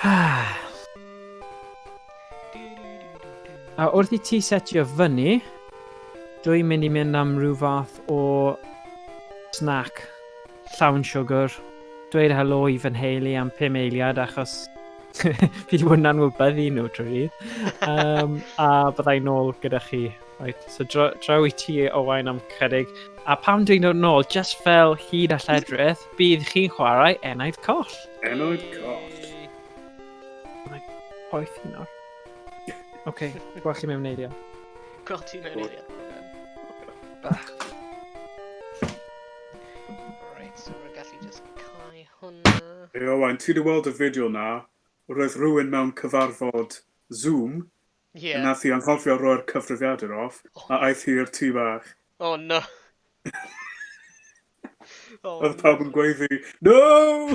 A wrth I ti setio fyny, dwi'n mynd am rhyw fath o snack llawn siwgr. Dweud helo I fy nheulu am 5 eiliad achos fi wedi bod yn anwybyddu nhw trwy a byddai nôl gyda chi. Right. So draw I ti Owain am chydig. A pam dwi'n dod nôl, just fel hyd a lledrith, bydd chi'n chwarae Enaid Coll. Enaid Coll. Poeth un o'r. Oce, gweld chi mewn neidio. Gweld ti mewn neidio. Right, so we're gallu just cau hwnna. Hey Owain, ti wedi weld y fideo na, roedd rhywun mewn cyfarfod Zoom, nath I anghofio roi'r cyfrifiadur off, a aeth hi'r tŷ bach. Oh no! Oedd pawb yn gweiddi, no!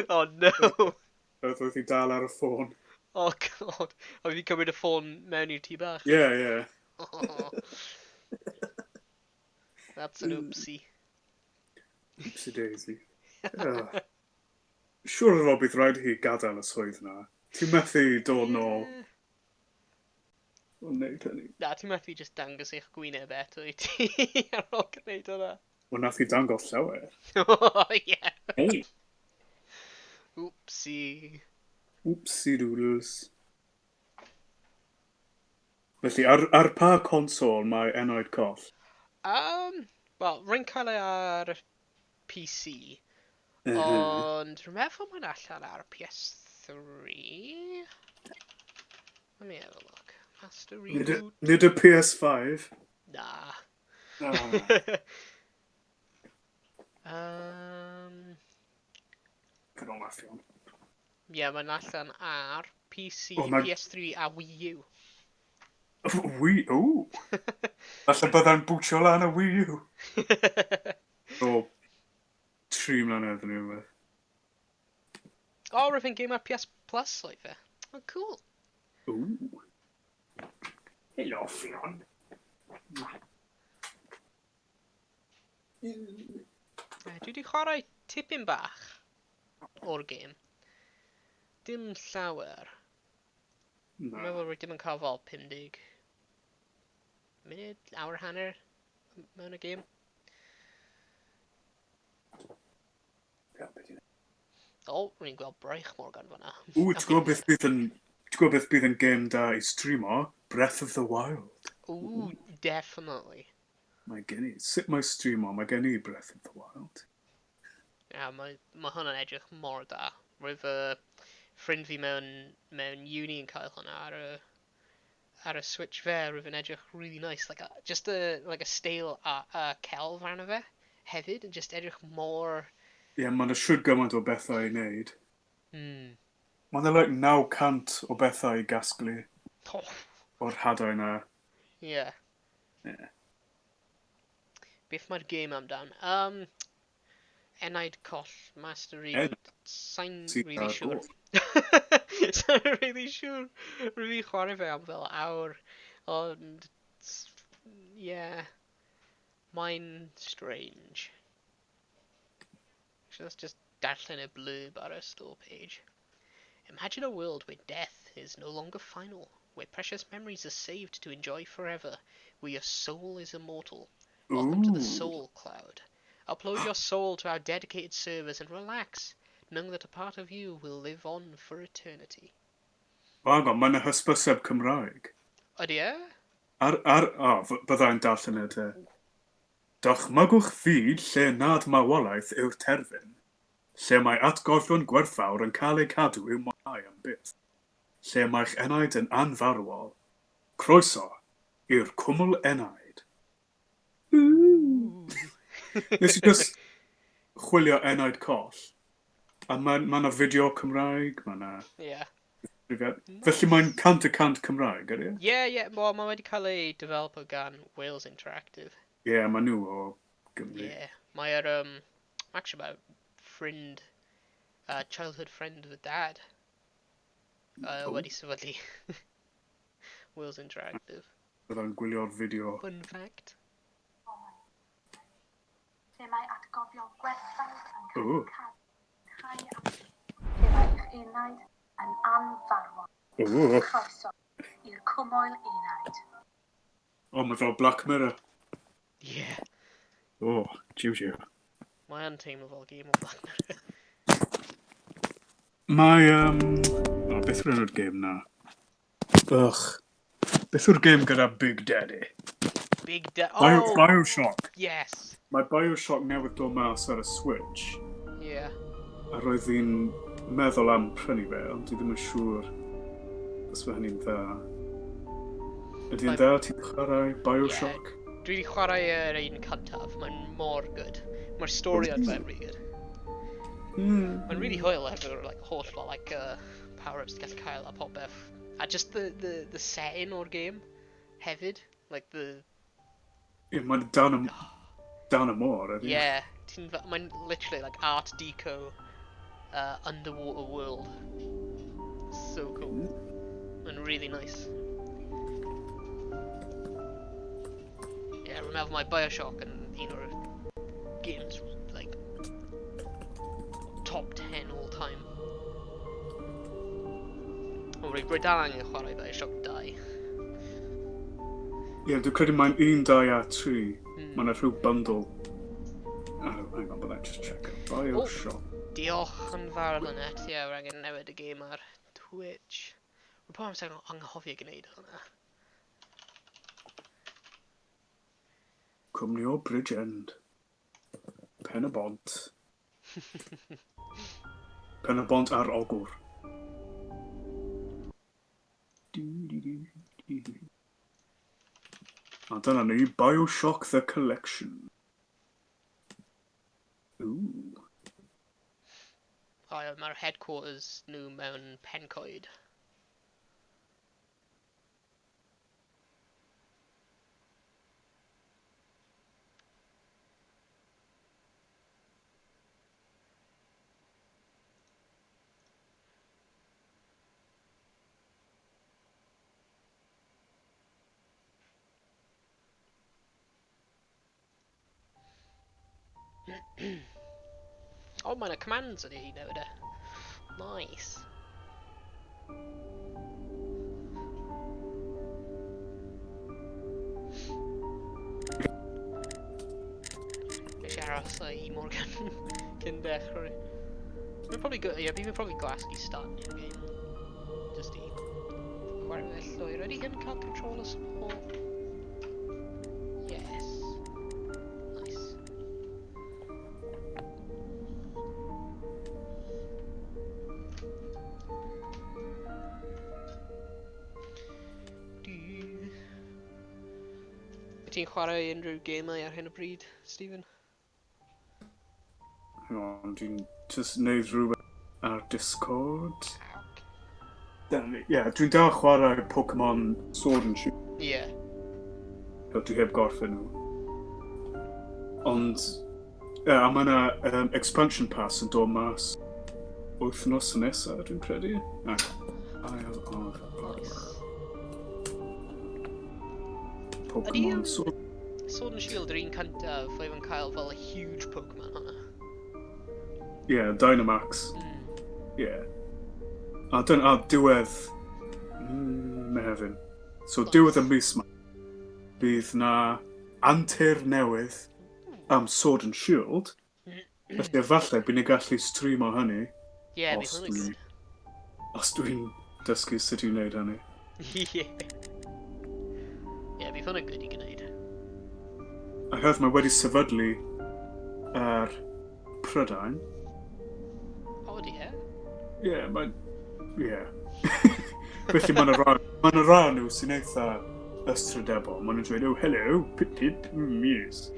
Oh no! Oedd hi dal ar y ffôn. Oh god, oedd hi cymryd y ffôn mewn i'r tŷ bach? Yeah. Oh. That's an oopsie. Oopsie daisy. Siwr o bydd rhaid hi gadael y swydd na. Ti'n methu dod nôl. O'n neud hynny. Na, ti'n methu just dangos eich gwyneb eto I ti ar ôl gwneud hwnna. Wel, nath hi dangos llawer. Oh, yeah. Hey. Oopsie. Oopsie doodles. Felly, ar pa consol mae Enaid Coll? Wel, rwy'n cael ei ar PC. Ond rwy'n meddwl mae'n allan ar PS3. Let me have a look. Master Reboot. Nid y PS5? Nah. Cynolaffion. Ie, mae'n allan ar PC, PS3 a Wii U. Wii U? Alla byddai'n bwtio lan y Wii U? O, 3 mlynedd yn ymwneud. O, rwy'n game ar PS Plus oedd fe. Oh, cool. Ooh. Hello, Ffion. Dwi wedi chwarae tipyn bach o'r game. Dim llawer. Dwi'n meddwl rwy dim yn cael fel 50 munud, awr hanner mewn y game. O, rwy'n gweld braich mor gan fanna. Ooh, ti'n gwybod beth bydd yn game da I streamo? Breath of the Wild. Ooh, definitely. Mae gen I. Sut mae streamo? Mae gen I Breath of the Wild. Ia, mae hwnna'n edrych mor da. Roedd ffrind fi mewn uni yn cael hwnna ar y Switch fe. Roedd yn edrych really nice. Just a stale a celf arno fe hefyd. Yn just edrych mor... Ie, mae'n siwr gymaint o bethau I wneud. Mae'n like 900 o bethau I gasglu. O'r hadau na. Ie. Beth mae'r game amdan? Enaid Coll, Master Reboot. Sa'n really siwr. Sa'n really siwr. Rwy'n chwarae fe am fel awr. Ond... yeah. Mae'n strange. Let's just darllen a blurb ar a store page. Imagine a world where death is no longer final, where precious memories are saved to enjoy forever, where your soul is immortal. Welcome to the Soul Cloud. Upload your soul to our dedicated servers and relax, knowing that a part of you will live on for eternity. Hang on, mae'n hysbyseb Cymraeg. Ydy e? Byddai'n darllen y te. Dychmygwch fyd lle nad mawolaeth yw'r terfyn, lle mae atgofion gwerthfawr yn cael eu cadw i'w mwynhau am byth, lle mae'ch enaid yn anfarwol. Croeso i'r cwmwl enaid. Nes I just chwilio Enaid Coll, a mae yna fideo Cymraeg, mae yna... Ie. Felly mae'n 100% Cymraeg, ydy? Ie, wel, mae wedi cael ei developer gan Wales Interactive. Ie, mae nhw o Gymru. Ie, mae'r, actually mae ffrind, childhood friend of the dad, wedi sefydlu Wales Interactive. Byddai'n gwylio'r fideo. Fun fact. Lle mae atgofion gwerthfawr yn cael eu cadw Enaid yn anfarwol. Ooh. Croeso i'r cwmoel Enaid. Oh, mae fel Black Mirror. Yeah. Oh, jiw. Mae yn teimlo fel game o Black Mirror. Mae, oh, beth yw'r enw'r game na? Ugh. Beth yw'r game gyda Big Daddy? Oh! Bioshock. Yes! Mae Bioshock newydd dod mas ar y Switch. Yeah. A roedd hi'n meddwl am prynu fe, ond dwi ddim yn siŵr os mae hynny'n dda. Ydy'n dda ti'n chwarae Bioshock? Yeah. Dwi wedi chwarae yr un cyntaf, mae'n mor good. Mae'r stori yn very good. Mae'n really hwyl efo'r holl power-ups ti'n gallu cael a popeth. A just the setting o'r game hefyd. Ie, mae'n dan y môr, ydy? Yeah, mae'n literally Art Deco underwater world. So cool. Mae'n really nice. Yeah, remember my Bioshock and games top 10 all time. Rwy'n dal angen chwarae Bioshock 2. Ie, dwi'n credu mae'n 1, 2 a 3. Mae'n rhyw bundle. Hang on, but let's just check it. Bioshock. Diolch yn fawr Lynette, ie, rwy'n angen newid y game ar Twitch. Rwy'n pob amser anghofio gwneud hwnna. Cwmni o Bridgend. Pen y bont. Pen y bont ar ogwr. A dyna ni, Bioshock The Collection. Ooh. Mae'r headquarters nhw mewn Pencoed. Oh, mae'n commands ydi hi newid e. Nice. Nes i aros I Morgan cyn dechrau. Bydd probably glas I start i'r game. Just I chwarae fe llwyr. Ydy hyn cael controller support? Yes. Nice. Ti'n chwarae unrhyw gemau ar hyn o bryd, Stephen? Hang on, dwi'n just neud rhywbeth ar Discord. Ie, dwi'n dal chwarae Pokemon Sword and Shield. Ie. Dwi heb gorffen nhw. Ond, a mae yna expansion pass yn dod mas wythnos nesaf, dwi'n credu. Isle of Armor. Pokemon Sword. Sword and Shield yr un cyntaf oedd yn cael fel a huge Pokemon hwnna. Ie, Dynamax. Ie. A diwedd Mehefin. So diwedd y mis ma. Bydd na antur newydd am Sword and Shield. Felly efallai bydd ni gallu streamo hynny. Ie, bydd hwnna'n good. Os dwi'n dysgu sut i'w wneud hynny. Ie. Ie, bydd hwnna'n good I gwneud. A hedd mae wedi sefydlu ar Prydain. O, di e? Ie, mae'n... Ie. Felly mae'n rhan nhw sy'n eitha ystrydebol. Mae'n dweud, oh, hello, pitid, muse.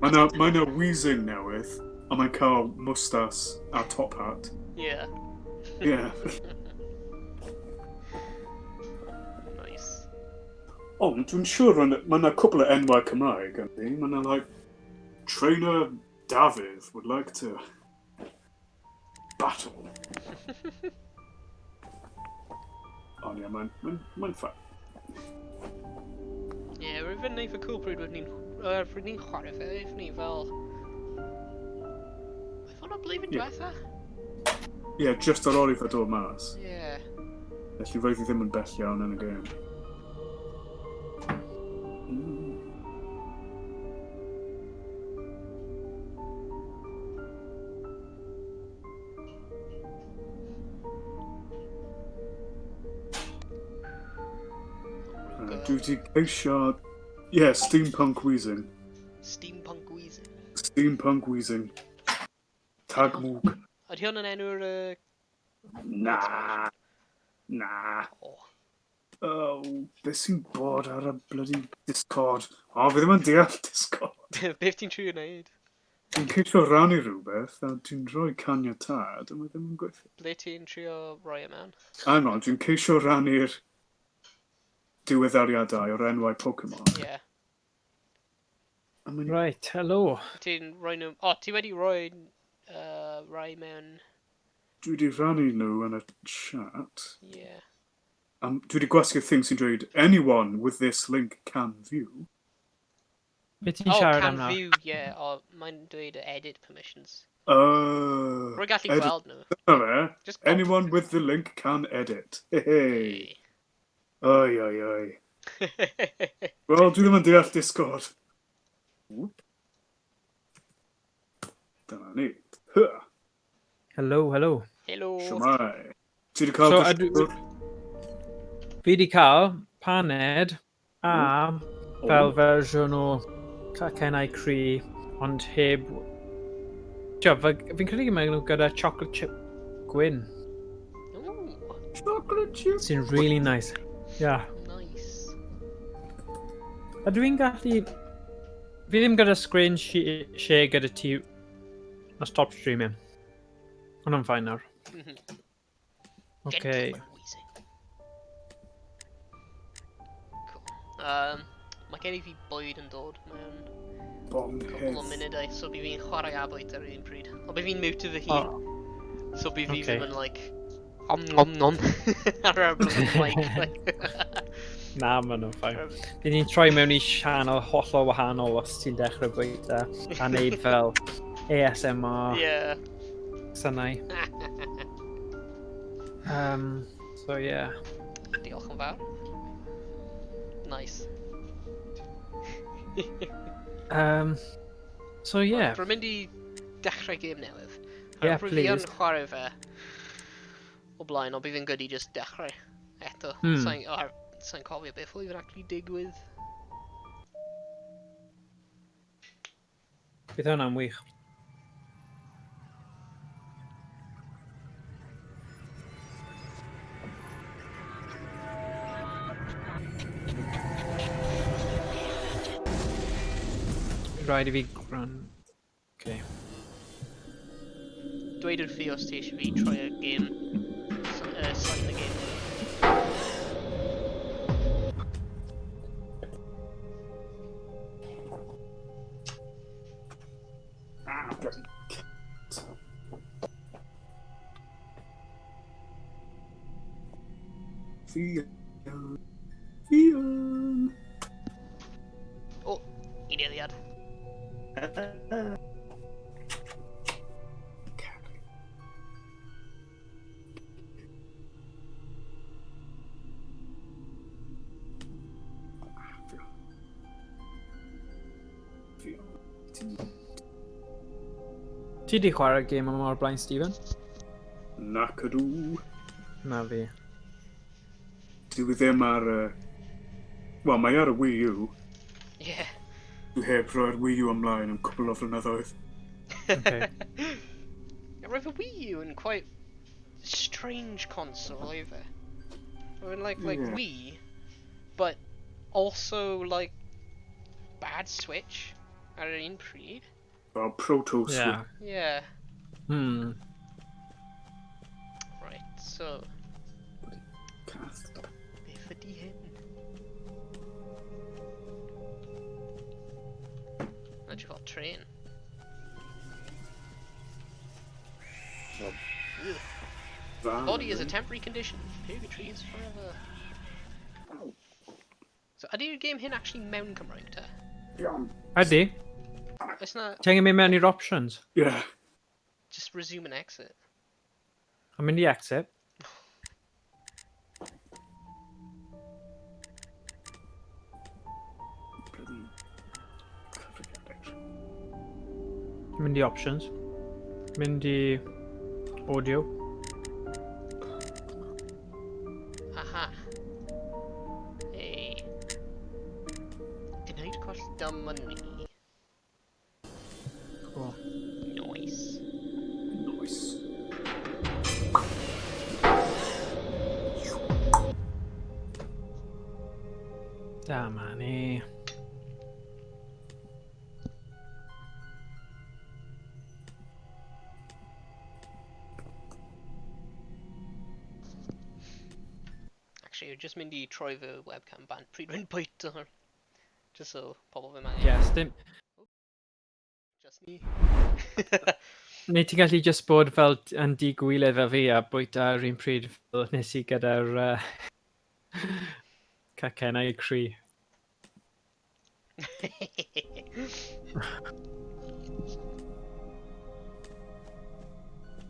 Mae'n a wheezing newydd, a mae'n cael mustas a top hat. Ie. Ie. Nice. Ond dwi'n siŵr mae yna cwbl o enwau Cymraeg yn ni. Mae yna, Trainer Dafydd would like to battle. Ond ie, mae'n ffain. Ie, rwy'n fynd eitha cool pryd rwy'n ni'n chwarae fe, rwy'n ni fel... Oedd hwnna blwyddyn diwetha? Ie, just ar ôl i fod dod mas. Ie. Felly roedd hi ddim yn bell iawn yn y gêm. Dwi wedi ceisio... Ie, steampunk wheezing. Steampunk wheezing. Steampunk wheezing. Tagmwg. Ydy hwn yn enw'r... Na. Na. O. Oh, beth sy'n bod ar y bloody Discord? O, fi ddim yn deall Discord. Beth ti'n trio wneud? Dwi'n ceisio rannu rhywbeth, a dwi'n rhoi caniatad, a mae ddim yn gweithio. Ble ti'n trio roi y mewn? Hang on, dwi'n ceisio rannu'r diweddariadau o'r enwau Pokemon. Ie. Right, helo. Ti'n rhoi nhw... O, ti wedi rhoi rai mewn... Dwi wedi rannu nhw yn y chat. Ie. Dwi wedi gwasgu'r thing sy'n dweud, anyone with this link can view. Be ti'n siarad am can nawr? view, ie. O, mae'n dweud edit permissions. Rwy'n gallu gweld nhw. Just anyone with the link can edit. Hey. Oi, oi, oi. Wel, dwi ddim yn deall Discord. Dyna ni. Helo, helo. Helo. Siamai. Ti wedi cael... Fi wedi cael paned a fel fersiwn o cacennau cri, ond heb... Fi'n credu mae nhw gyda chocolate chip gwyn. Ooh, Chocolate chip. Sy'n really nice. Yeah. nice. A dwi'n gallu... Fi ddim gyda screen share gyda ti na stop streaming. Hwna'n ffain nawr. Okay. Cool. Mae gen I fi bwyd yn dod mewn cwbl o munudau, so bydd fi'n chwarae abwyd ar un pryd. O bydd fi'n mute fy hun, so bydd fi ddim yn like... Om ar y mic. Na, ma'n nhw'n ffain. Bydd ni'n troi mewn i sianel hollol wahanol os ti'n dechrau bwyta a wneud fel ASMR. Yeah. Sanau. So yeah. Diolch yn fawr. Nice. So yeah. Rwy'n mynd i dechrau gêm newydd. Yeah, Rwy'n fi yn please. chwarae fe o blaen, ond bydd fi'n good i just dechrau eto. Sa'n cofio beth oedd yn actually digwydd. Bydd hwnna'n wych. Rhaid I fi rhan... Okay. Dweud wrth fi os ti eisiau fi troi y gêm, sign y gêm. Fion. O, eiliad. Ti di chwarae gêm yma o'r blaen, Stephen? Nac ydw. Na fi. Dwi ddim ar... Wel, mae ar y Wii U. Yeah. Dwi heb roi'r Wii U ymlaen am cwbl o flynyddoedd. Okay. Roedd y Wii U yn quite strange console oedd e. Roedd like Yeah. Wii, but also like bad Switch ar yr un pryd. Fel Proto Switch. Yeah. Yeah. Right, so... Cast. Beth ydi hyn? Edrych fel tren. Fan. Body is a temporary condition. Purgatory is forever. So, ydy'r game hyn actually mewn Cymraeg te? Iawn. Ydi. It's not Ti'n mynd mewn i'r options? Yeah. just resume and exit. I'm mynd I exit. Mynd I options. Mynd I audio. Aha. Hey. Enaid Coll da money. Cool. Nice. Nice. Da mani. Actually, you're just mynd I troi fy webcam ban pryd rwy'n bwyta. Just so pobl fy man. Yes, dim... Just ni. Neu ti'n gallu just bod fel yn digwylydd fel fi a bwyta ar un pryd fel nes I gyda'r cacennau cri.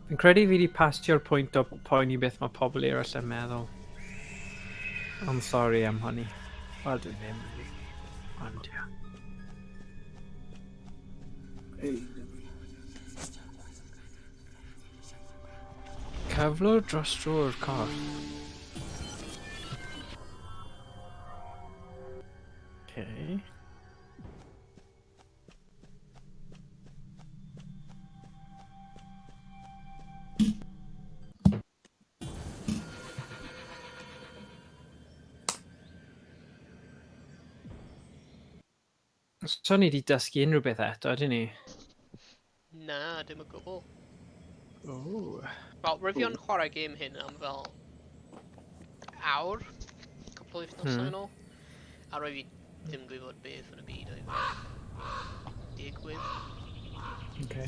Fi'n credu fi wedi pastio'r pwynt o poeni beth mae pobl eraill yn meddwl. I'm sorry am hynny. Wel, dwi ddim really. Ond ia. Cyflwr dros drwy'r corff. Okay. So ni wedi dysgu unrhyw beth eto, ydyn ni? Na, dim y gwbl. Oh. Wel, rydw chwarae gêm hyn am fel awr, cwpl o wythnosau yn ôl. A rwy fi ddim gwybod beth yn y byd oedd digwydd. Okay.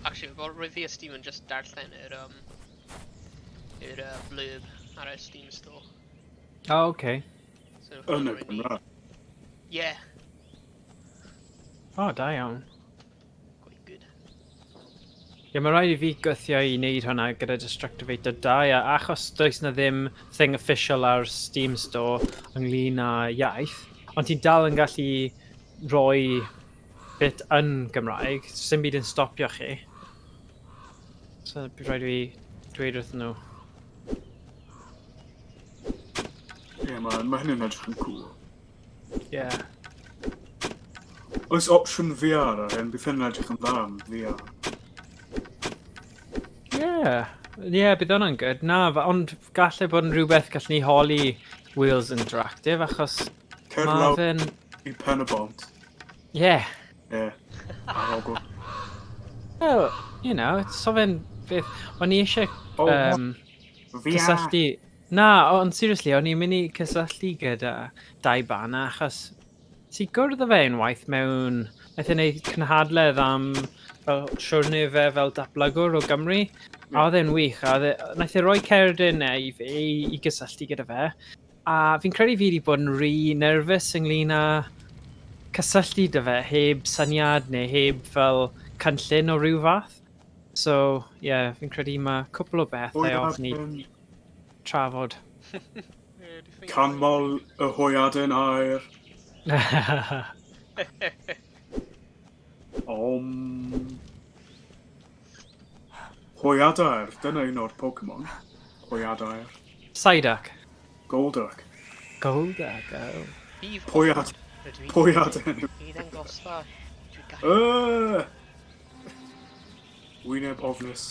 Actually, fel rwy fi a Stephen just darllen yr blurb ar y Steam Store. Oh, okay. So, Yn y Gymraeg. Yeah, Oh, da iawn. quite good. Ie, mae rhaid I fi gythio I wneud hwnna gyda Destructivator 2, achos does na ddim thing official ar Steam Store ynglyn â iaith, ond ti'n dal yn gallu rhoi bit yn Gymraeg, sy'n byd yn stopio chi. So, bydd rhaid I fi dweud wrth nhw. Ie, mae hynny'n edrych yn cool. Yeah. Oes opsiwn VR ar hyn, bydd hynny'n edrych yn dda am VR. Yeah, bydd hwnna'n good. Na, ond gallai bod yn rhywbeth gallwn ni holi Wheels Interactive, achos Cer mae lawr fe'n... I pen y bont. Yeah. Ie, ar ogl. Well, you know, so fe'n beth... O'n i eisiau cysylltu... Na, ond seriously, o'n i'n mynd I cysylltu gyda dau bana, achos ti gwrdd o fe unwaith mewn... Naeth e'n neud cynhadledd am fel siwrne fe fel dablygwr o Gymru. A oedd e'n wych, a naeth e roi cerdyn I fi I gysylltu gyda fe. A fi'n credu fi wedi bod yn rhy nerfus ynglyn â cysylltu dy fe heb syniad neu heb fel cynllun o ryw fath. So, yeah, fi'n credu mae cwpl o bethau off ni trafod. Canmol y hwyadyn air. Hwyadair, dyna un o'r Pokemon. Hwyadair. Psyduck. Golduck. Golduck, oh. Hwyadyn. Bydd yn gosfa. Wyneb ofnus.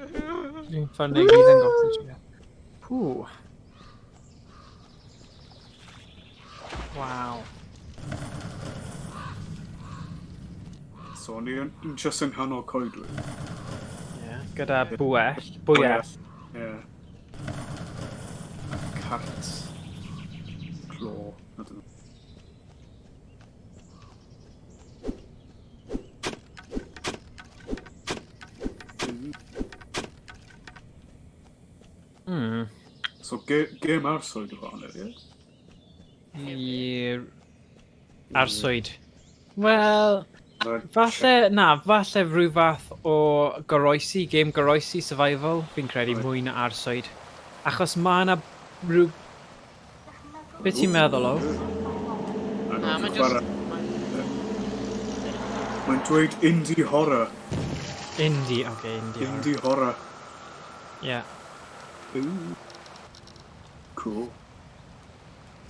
Dwi'n ffynnu gyd yn gosod. Pŵ. Wow. So, ni'n just yng nghanol coedwyd. Yeah, gyda bwyell. Bwyell. Yeah. Cat. Claw. I don't know. So, game arswyd o fan I'r arswyd. Wel, Falle rhyw fath o goroesi, game goroesi survival, fi'n credu mwy na arswyd. Achos mae yna rhyw... Be ti'n meddwl o? Na, mae'n Chwarae. Mae'n dweud indie horror. Indie, oce, indie. Indie horror. Ie. Ooh. Cool.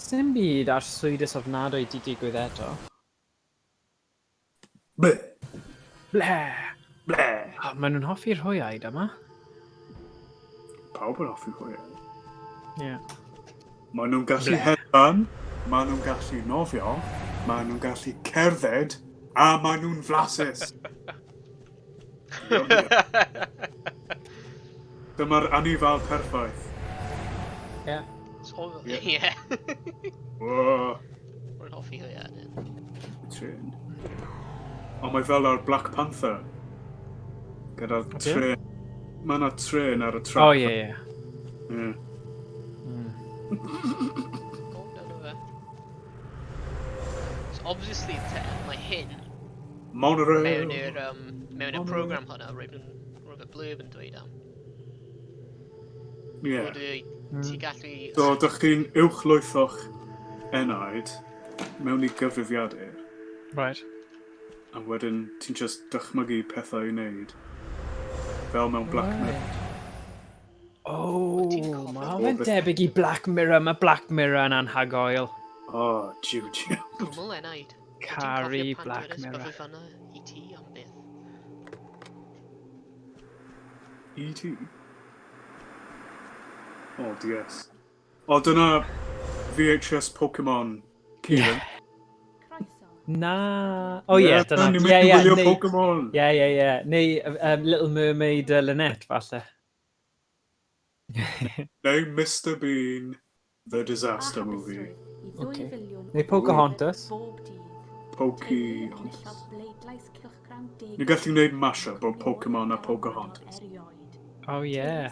Dim byd arswydus ofnadwy di digwydd eto. Ble. Ble! Ble. Maen nhw'n hoffi'r hwyaid yma. Pawb yn hoffi hwyau. Ie. Maen nhw'n gallu hedfan, maen nhw'n gallu nofio, maen nhw'n gallu cerdded, a maen nhw'n flasus. Dyma'r anifal perffaith. Ie. Ie. Whoa. Mae'n hoffi hwyaid. Trin. Ond mae fel ar Black Panther. Gyda'r tren. Mae yna tren ar y trac. O, ie. So obviously, mae hyn Monorail. mewn y program hwnna, roedd y blurb yn dweud am. Ie. Ti gallu... So, dych chi'n uwchlwytho'ch enaid mewn I gyfrifiadur. Right. A wedyn ti'n just dychmygu pethau I wneud. Fel mewn Black Mirror. O, mae hwnna'n debyg I Black Mirror. Mae Black Mirror yn anhygoel. O, jiw. Cwmwl Enaid. Cari Black Mirror. Byddai fanna I ti am beth. E.T. O, DS. O, dyna VHS Pokemon Kieran. Croeso. Na. O ie, dyna. Ni'n mynd I wylio Pokemon. Ie. Neu Little Mermaid Lynette, falle. Neu Mr Bean, The Disaster Movie. Okay. Neu Pocahontas. Pokehontas. Ni'n gallu gwneud mashup o Pokemon a Pocahontas. O ie.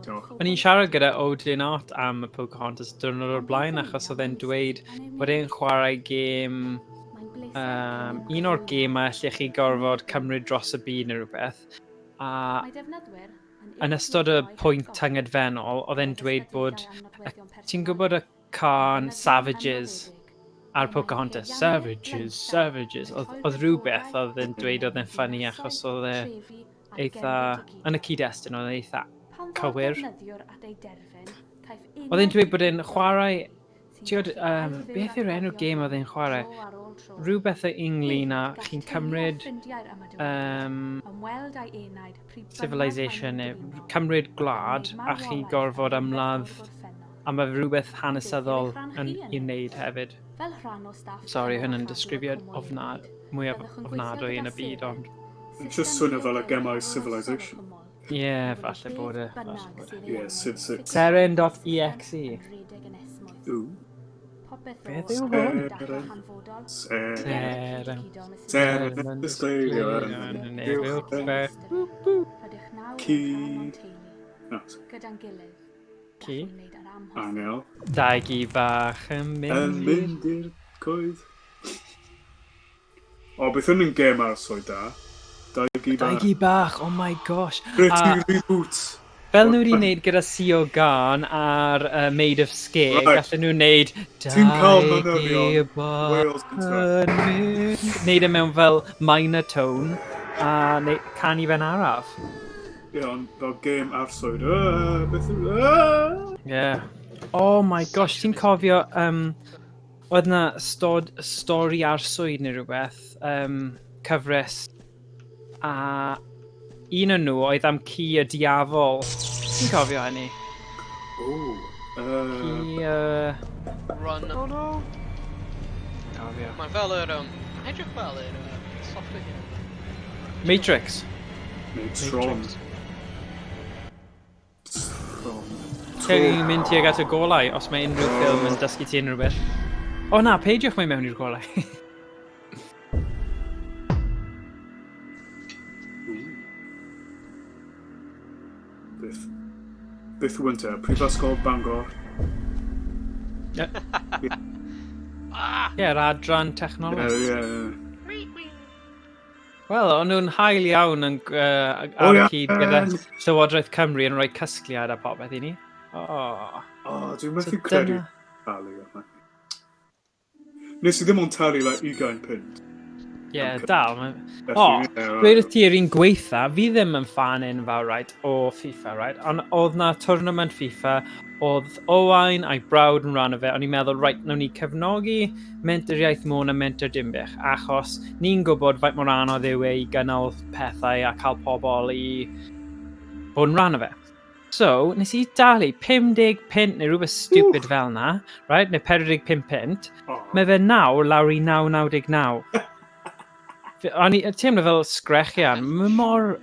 Diolch. O'n i'n siarad gyda Odin Art am y Pocahontas diwrnod o'r blaen achos oedd e'n dweud bod e'n chwarae gêm... un o'r gemau lle chi gorfod cymryd dros y byd neu rhywbeth. A yn ystod y pwynt tyngedfennol, oedd e'n dweud bod... Ti'n gwybod y can Savages ar Pocahontas? Savages. Oedd rhywbeth oedd e'n dweud oedd e'n ffynnu achos oedd e eitha... Yn y cyd-destun oedd e eitha cywir. Oedd e'n dweud bod e'n chwarae... Beth yw'r enw gêm oedd e'n chwarae? Rhywbeth o ynglyn a chi'n cymryd... civilization neu cymryd gwlad a chi gorfod ymladd a mae rhywbeth hanesyddol yn I wneud hefyd. Sorry, hyn yn disgrifiad mwyaf ofnadwy yn y byd, ond... Just swnio fel y Gemau Civilization. Ie, falle bod e. Ie, Civ 6. Seren.exe. Ooh. Beth yw hwn? Seren. Disgleiddio. Ci. Ci? Angel. Dau gi bach yn Yn mynd i'r coed. O, beth yn gêm arswyd da? Dau gi bach, oh my gosh. Pretty reboot. Fel nhw wedi wneud gyda Sio Gan ar Made of Scare, gallen nhw wneud Ti'n cael Dau gi bach yn mynd. Wneud e mewn fel minor tone a canu fe'n araf. Ie, ond fel gêm arswyd. Beth yw... Ie. Oh my gosh, ti'n cofio... Oedd na stori arswyd neu rhywbeth, cyfres, a un o'n nhw oedd am ci y diafol. Ti'n cofio hynny? Ci... Rhan. Oh no! Cofio. Mae'n fel yr... Edrych fel yr software hyn. Matrix. Tron. Ti'n mynd tuag at y golau os mae unrhyw ffilm yn dysgu ti unrhyw beth. O na, peidiwch mae mewn i'r golau. Beth yw ynte? Prifysgol Bangor. Ie, yr adran technoleg. Ie. Wel, o'n nhw'n hael iawn yn, ar y cyd gyda Llywodraeth Cymru yn rhoi cysgliad a popeth I ni. Dwi'n methu credu talu yma. Nes I ddim ond talu 20 punt. Ie, dal. Dweud wrth ti yr un gweitha, fi ddim yn fan enfawr o FIFA, ond oedd na tournament FIFA, oedd Owain a'i brawd yn rhan o fe, o'n i'n meddwl, nawn ni cefnogi mentoriaeth Môn a mentor Dimbych, achos ni'n gwybod faint mor anodd yw I gynnal pethau a cael pobl I bod yn rhan o fe. So, nes I dalu 50 pint neu rhywbeth stupid fel na, neu 45 pint, mae fe nawr lawr I 9.99. O'n I teimlo fel sgrechian. Mae mor...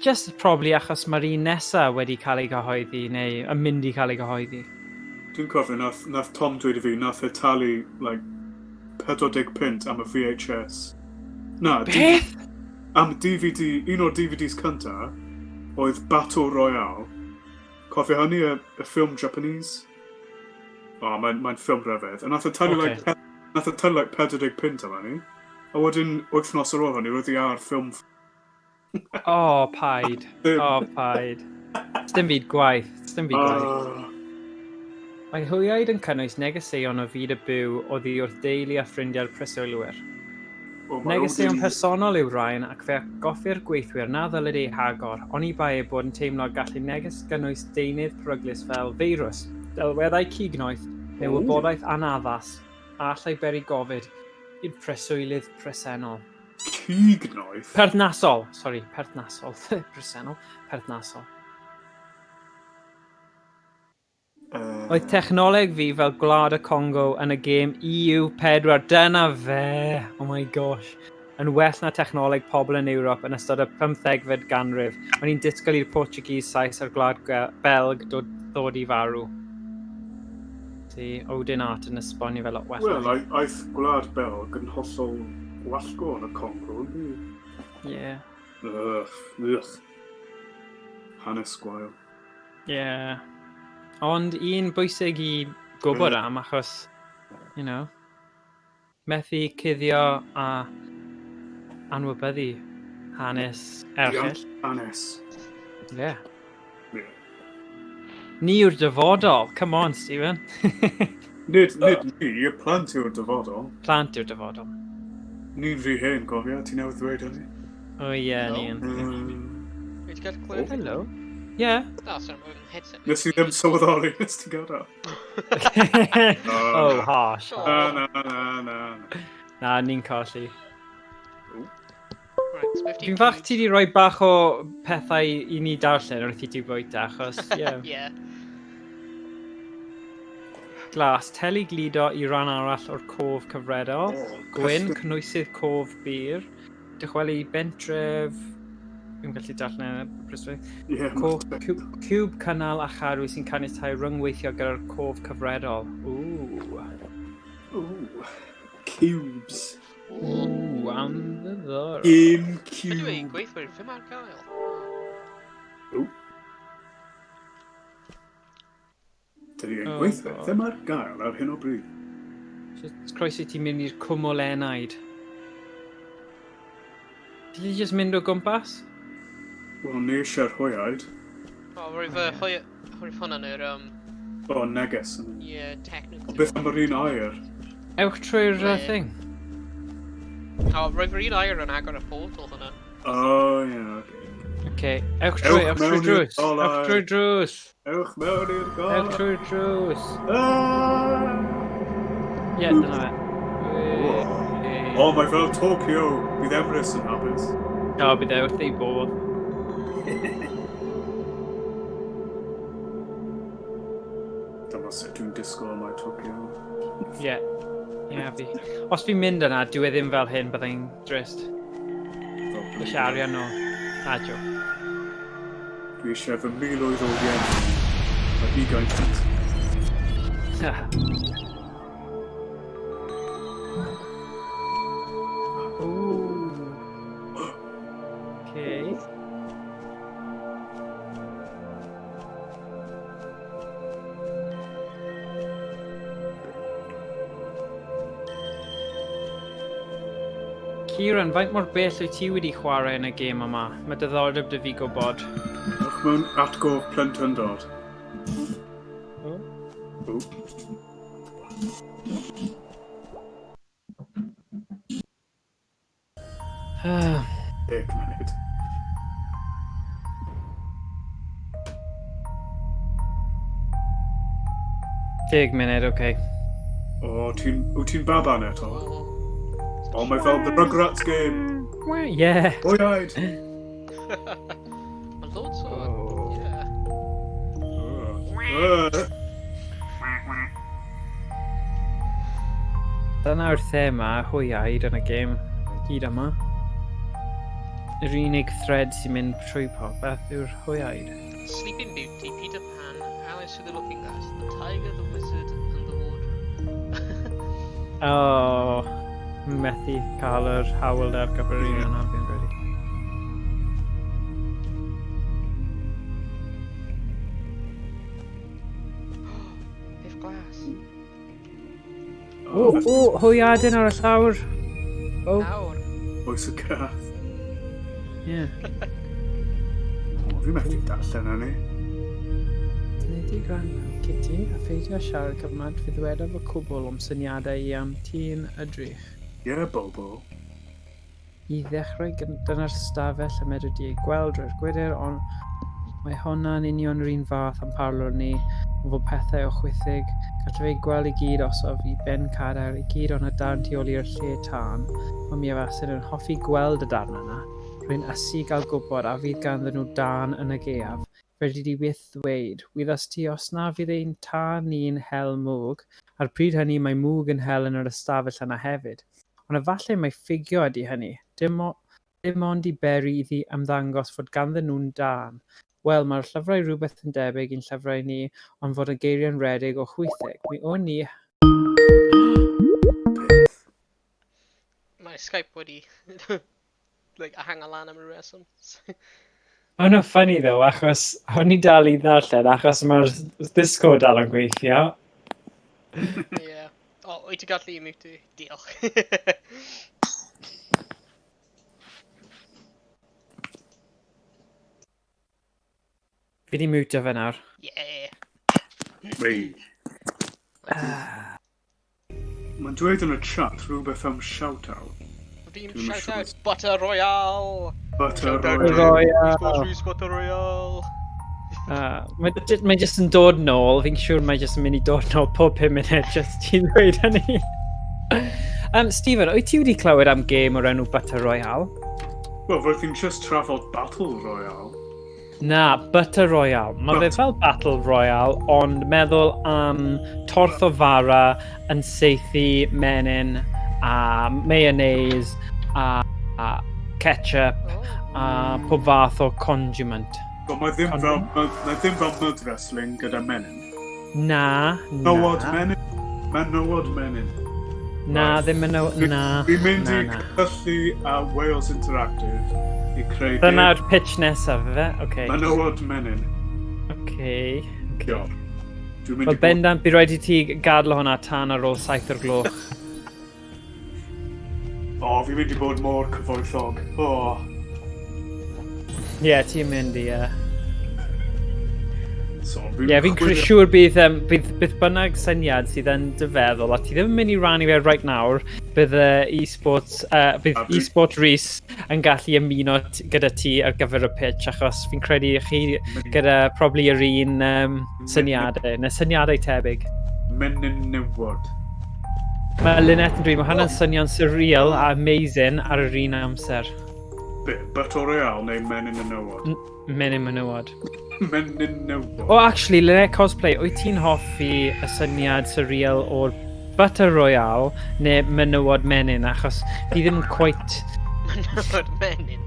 just probably achos mae'r un nesaf wedi cael ei gyhoeddi, neu yn mynd I cael ei gyhoeddi. Dwi'n cofio, nath Tom dweud I fi, nath e talu, 40 pint am y VHS. Na, Beth? Am DVD, un o'r DVDs cynta, oedd Battle Royale. Cofio hynny, y ffilm Japanese? Mae'n ffilm rhyfedd. A nath e talu 40 pint am hynny. A wedyn, wythnos ar ôl hynny, roedd I ar ffilm... Paid. Paid. Sdim byd gwaith. Mae hwyaid yn cynnwys negeseuon o fyd y byw oddi wrth deulu a ffrindiau'r preswylwyr. Negeseuon personol yw Rhan ac fe goffi'r gweithwyr na ddylid ei hagor, oni bai ei bod yn teimlo gallu neges gynnwys deunydd peryglus fel feirws, delweddau cignoeth, neu wybodaeth anaddas, a allai beri gofid i'r preswylydd presennol. Cignoeth? Perthnasol. Presennol. Perthnasol. Oedd technoleg fi fel Gwlad y Congo yn y gêm EU4, dyna fe, oh my gosh, yn well na technoleg pobl yn Ewrop yn ystod y 15fed ganrif. O'n i'n disgwyl i'r Portuguese Sais a'r Gwlad Belg ddod I farw. Odin Art yn esbonio fel lot well. Wel, aeth Gwlad Belg yn hollol wallgo yn y Congo, Ie. Hanes gwael. Ie. Ond un bwysig I gwybod am, achos, methu cuddio a anwybyddu hanes erchill. Hanes. Ie. Ni yw'r dyfodol. Come on, Stephen. Nid ni, y plant yw'r dyfodol. Plant yw'r dyfodol. Ni'n rhy hen, gofio, ti'n newydd ddweud hynny? Ie, ni'n. Wedi cael clywed? Hello. Ie. Sorry, mae'n headset. Nes I ddim sylweddoli, nes ti'n gael o. Harsh. Na, ni'n colli. Fi'n fach ti wedi rhoi bach o pethau I ni darllen wrth I ti bwyta, achos, Ie. Glas, teli glido I ran arall o'r cof cyfredol. Gwyn, cynwysydd cof bir. Dychwelu bentref... Fi'n gallu darllen y preswyl. Cwb cynnal a charw sy'n caniatáu ryngweithio gyda'r cof cyfredol. Cubes. Am ddiddor. Game cube. Ydw i'n gweithwyr, fe mae'r gael? Dydy e'n gweithwyr, fe mae'r gael ar hyn o bryd. Croeso ti'n mynd i'r cwmwl Enaid. Ti jyst mynd o gwmpas? Wel, ni eisiau'r hwyaid. Roedd hwn yn yr... neges. Ie, technically. Beth am yr un air? Ewch trwy'r thing. Roedd yr un air yn agor y portal hwnna. Oce, ewch trwy'r drws. Ewch trwy'r drws. Ewch mewn i'r gol. Ewch trwy'r drws. Ie, dyna fe. Mae fel Tokyo. Bydd Everest yn hapus. Bydd wrth ei bod. Dyma sut dwi'n disgwyl mae Tokyo. Ie. Fi. Os fi'n mynd yna, dwi ddim fel hyn byddai'n drist. Eisiau arian o. Adio. Dwi eisiau fy miloedd o yen. A 20 pint. Okay. Kieran, faint mor bell wyt ti wedi chwarae yn y gêm yma? Mae diddordeb dy fi gwybod. Ych mewn atgof plentyndod. O. Ww. 10 munud. Munud, oce. O, wyt ti'n baban eto? O, mae fel the Rugrats game. Yeah. Oiaid! Mae loads o... Dyna'r thema hwyaid yn y gêm hyd yma. Yr unig thread sy'n mynd trwy popeth yw'r hwyaid. Sleeping Beauty, Peter Pan, Alice with the Looking Glass, the Tiger, the Wizard, and the Wardrobe. O, methu cael yr hawl ar gyfer un yna fi'n credu. Biff Glass. O, hwyadyn ar y llawr. O, Nawr. Oes y cath. ie. O, fi methu darllen hynny. Dyna gwrando, Kitty, a pheidio siarad cyfnod fydd wedaf y cwbl om syniadau i am ti'n ydrych. Ie, Bobo. I ddechrau dyna'r stafell y medru di gweld rwy'r gwydr, ond mae hwnna'n union yr un fath am parlwr ni, ond fod pethau o chwythig, gallai fe gweld i gyd osof i ben cader, i gyd o'n y darn tu ôl i'r lle tân, ond mi efasyn yn hoffi gweld y darn yna. Rwy'n ysu gael gwybod a fydd ganddyn nhw dan yn y geaf. Fe di byth ddweud, wyddys ti os na fydd ein tân ni'n hel mwg, a'r pryd hynny mae mwg yn hel yn yr ystafell yna hefyd. Ond efallai mae ffigio ydy hynny, dim ond i beri iddi ymddangos fod ganddyn nhw'n dan. Wel, mae'r llyfrau rhywbeth yn debyg i'n llyfrau ni, ond fod y geiriau'n redig o chwythig. Mi o'n ni... Mae Skype wedi... like, a hang lan am y reswm. O'n nhw'n ffynnu ddo, achos o'n i dal i ddarllen, achos mae'r Discord dal yn gweithio. Ie. O, wyt ti gallu i mute? Diolch. Fi di mute fe nawr. Ie. Wei. Mae'n dweud yn y chat rhywbeth am shout-out. Fi'n shout-out Butter Royale! Butter Royale. Butter Royale! Mae jyst yn dod nôl, fi'n siŵr mae jyst yn mynd i dod nôl pob 5 munud jyst ti'n dweud hynny. Stephen, wyt ti wedi clywed am gêm o'r enw Butter Royale? Wel, roedd chi'n just trafod Battle Royale. Na, Butter Royale. Mae fe fel Battle Royale, ond meddwl am torth o fara yn saethu menyn a mayonnaise a ketchup a pob fath o condiment. Wel, mae ddim fel mud wrestling gyda menyn. Na. Menywod menyn. Menywod menyn. Na, ddim yn... Na. Fi'n mynd i gysylltu a Wales Interactive i creu... Dyna'r pitch nesaf, fe? Okay. Menywod menyn. Okay. Diolch. Wel, bendant, bydd rhaid i ti gadl hwnna tan ar ôl 7 o'r gloch. O, fi'n mynd i bod mor cyfoethog. O. Ie, ti'n mynd i... So, fi'n siŵr bydd bynnag syniad sydd yn dyfeddol, a ti ddim yn mynd i rannu fe right nawr, bydd e-sport Rhys yn gallu ymuno gyda ti ar gyfer y pitch, achos fi'n credu chi gyda probably yr un syniadau, neu syniadau tebyg. Menywod. Mae Lynette yn dweud, mae hwnna'n swnio'n surreal a amazing ar yr un amser. Be, Butter Royale neu Menyn y Nywod? Menyn menywod. Menyn Nywod. O, actually, Lynette Cosplay, wyt ti'n hoffi y syniad surreal o'r Butter Royale neu menywod menyn, achos fi ddim quite... Menywod menyn?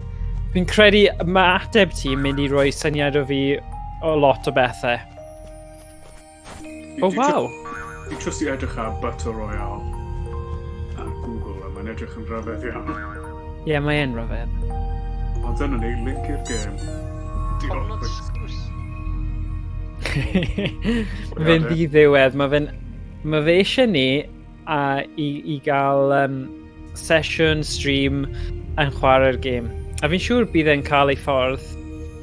Fi'n credu mae ateb ti'n mynd i roi syniad o fi o lot o bethau. O, waw! Fi'n trust i edrych ar Butter Royale ar Google, a mae'n edrych yn rhyfedd iawn. Ie, mae'n rhyfedd. O, dyna ni, link i'r gêm. Honnod sgrws. Fe'n ddiddiwedd, mae fe eisiau ni i gael sesiwn, stream, yn chwarae'r gêm. A fi'n siŵr bydd e'n cael ei ffordd.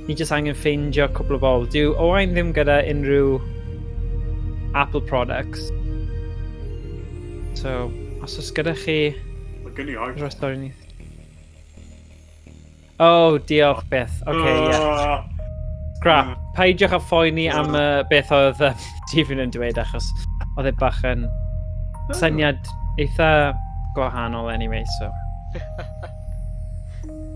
Ni jyst angen ffeindio cwbl o bobl. Dyw Owain ddim gyda unrhyw Apple products. So, os oes gyda chi... Mae gen i oed. Rwy'r stori ni. O, diolch Beth. Oce, ie. Grap. Peidiwch a phoeni am beth oedd Stephen yn dweud achos oedd e bach yn syniad eitha gwahanol anyway, so.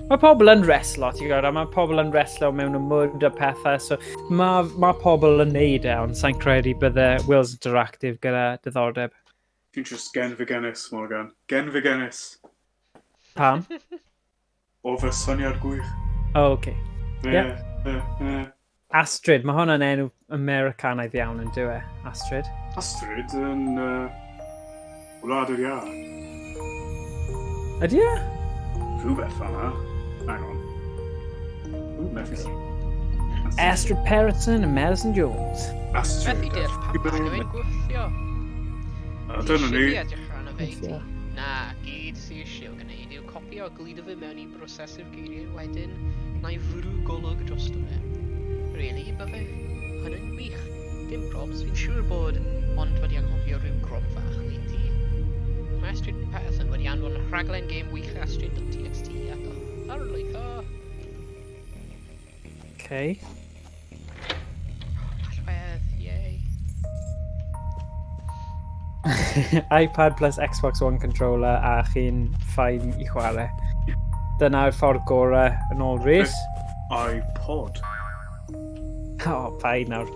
Mae pobl yn reslo, ti'n gwybod, a mae pobl yn reslo mewn y mwd a pethau, so mae pobl yn neud e, ond sa'n credu bydde Wales Interactive gyda diddordeb. Ti'n just gen fy gennis, Morgan. Gen fy gennis. Pam? O fy syniad gwych. O, oce. Ie. Astrid, mae hwnna'n enw Americanaidd iawn yn dweud, Astrid. Astrid yn wlad yr iar. Ydy e? Rhywbeth fan'na. Hang on. Astrid Pearson and Madison Jones. Astrid. Beth i dir papag o fe'n gwythio? Dyna ni. Na, gyd sy'n eisiau gwneud yw copio o glid o fe mewn i brosesu'r geiriau wedyn na i fwrw golwg dros dy fe. Really, bydde hynny'n wych. Dim probs, fi'n siŵr bod ond wedi anghofio rhyw grom fach le ti. Mae Astrid Pearson wedi anfon rhaglen game wych Astrid.txt ac ar-lein o. Okay. Allwedd, yay. iPad plus Xbox One controller a chi'n ffain i chwarae. Dyna'r ffordd gorau yn ôl rhys. iPod. O, paid nawr.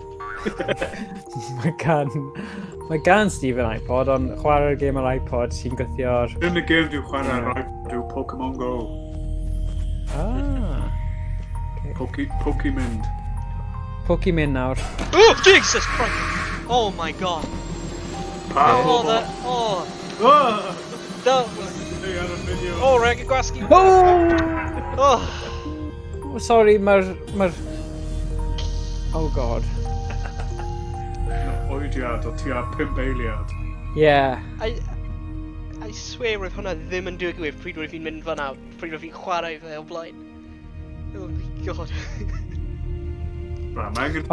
Mae gan Stephen iPod, ond chwarae'r gêm ar iPod sy'n gwythio'r... Yn y gêm dwi'n chwarae ar iPod, dwi'n Pokemon Go. Ah. Pokemon. Pokemon nawr. Oh, Jesus Christ! Oh my god. Oh, that... Oh. That was... Oh, rhaid i gwasgu. Oh! Sorry, mae'r... Oh god. Oediad o tua 5 eiliad. Yeah. I swear roedd hwnna ddim yn digwydd pryd roedd fi'n mynd fan'na, pryd roedd fi'n chwarae fe o blaen. Oh my god.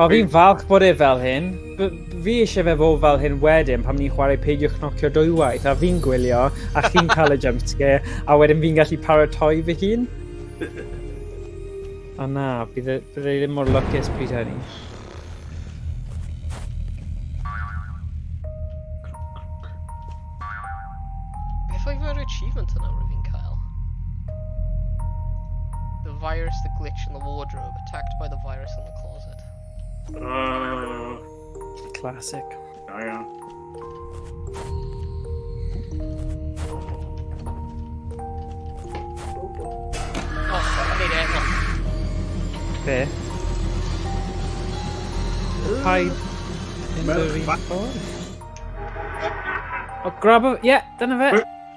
O, fi'n falch bod e fel hyn. Fi eisiau fe fod fel hyn wedyn pan ni'n chwarae peidiwch knocio dwywaith a fi'n gwylio a chi'n cael y jumpscare a wedyn fi'n gallu paratoi fy hun. O na, bydd e ddim mor lwcus pryd hynny. Beth oedd yr achievement yna roedd fi'n cael? The virus, the glitch in the wardrobe, attacked by the virus in the closet. Classic. Iawn. Oh, I need it. Be? Paid yn dod i'n ffordd. O, grab o... Ie, dyna fe.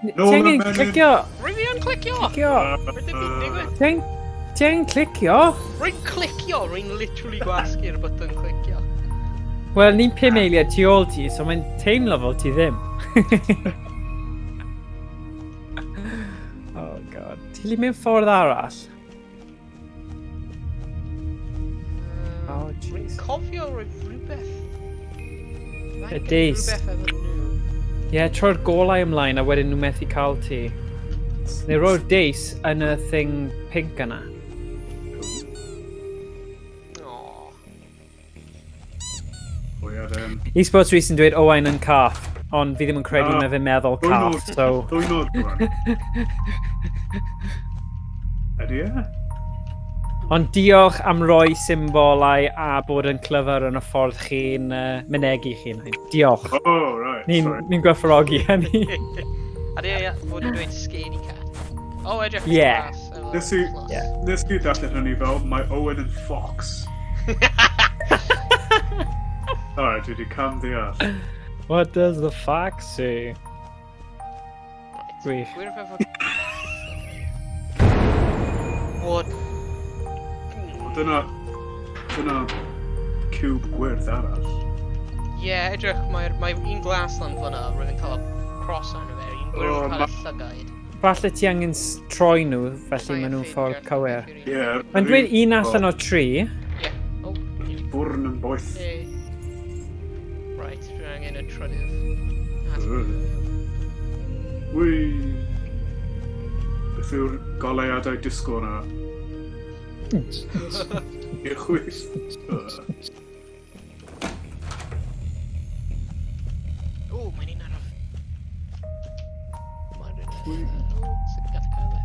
Ti angen clicio. Rwy'n fi yn clicio! Clicio. Rwy'n ddim yn digwydd. Ti angen clicio. Rwy'n clicio! Rwy'n literally gwasgu'r button clicio. Wel, ni'n 5 eiliad tu ôl ti, so mae'n teimlo fel ti ddim. Oh god. Ti li mewn ffordd arall? Oh Rwy'n jeez. cofio rhywbeth. Y deis. Rhywbeth efo nhw. Ie, tro'r golau ymlaen a wedyn nhw methu cael ti. Neu roi'r deis yn y thing pink yna. Aww. Esports Reese yn dweud Owain yn cath, ond fi ddim yn credu na fe'n meddwl cath, so... Dwy nod, Rhan. Ydy e? Ond diolch am roi symbolau a bod yn clyfar yn y ffordd chi'n mynegu chi'n hyn. Diolch. Oh, right. Ni'n gwerthfawrogi hynny. A di fod yn dweud scaredy cat. O, edrych yn Yeah. glas. Nes i darllen hynny fel, mae Owen yn fox. Alright, dwi wedi cam ddeall. What does the fox say? Gwych. Gwir efo... What? Dyna cube gwyrdd arall. Ie, edrych, mae un glas lan fyna, rwy'n cael y cross arno fe, un gwir yn cael y llygaid. Falle ti angen troi nhw, felly maen nhw'n ffordd cywir. Ie. Mae'n dweud un allan o 3. Ie. O. Bwrn yn boeth. Right, dwi angen y trydydd. Wy. Beth yw'r goleuadau disgo na? I'r chwys. O, mae'n un araf. Sy'n gada cael e.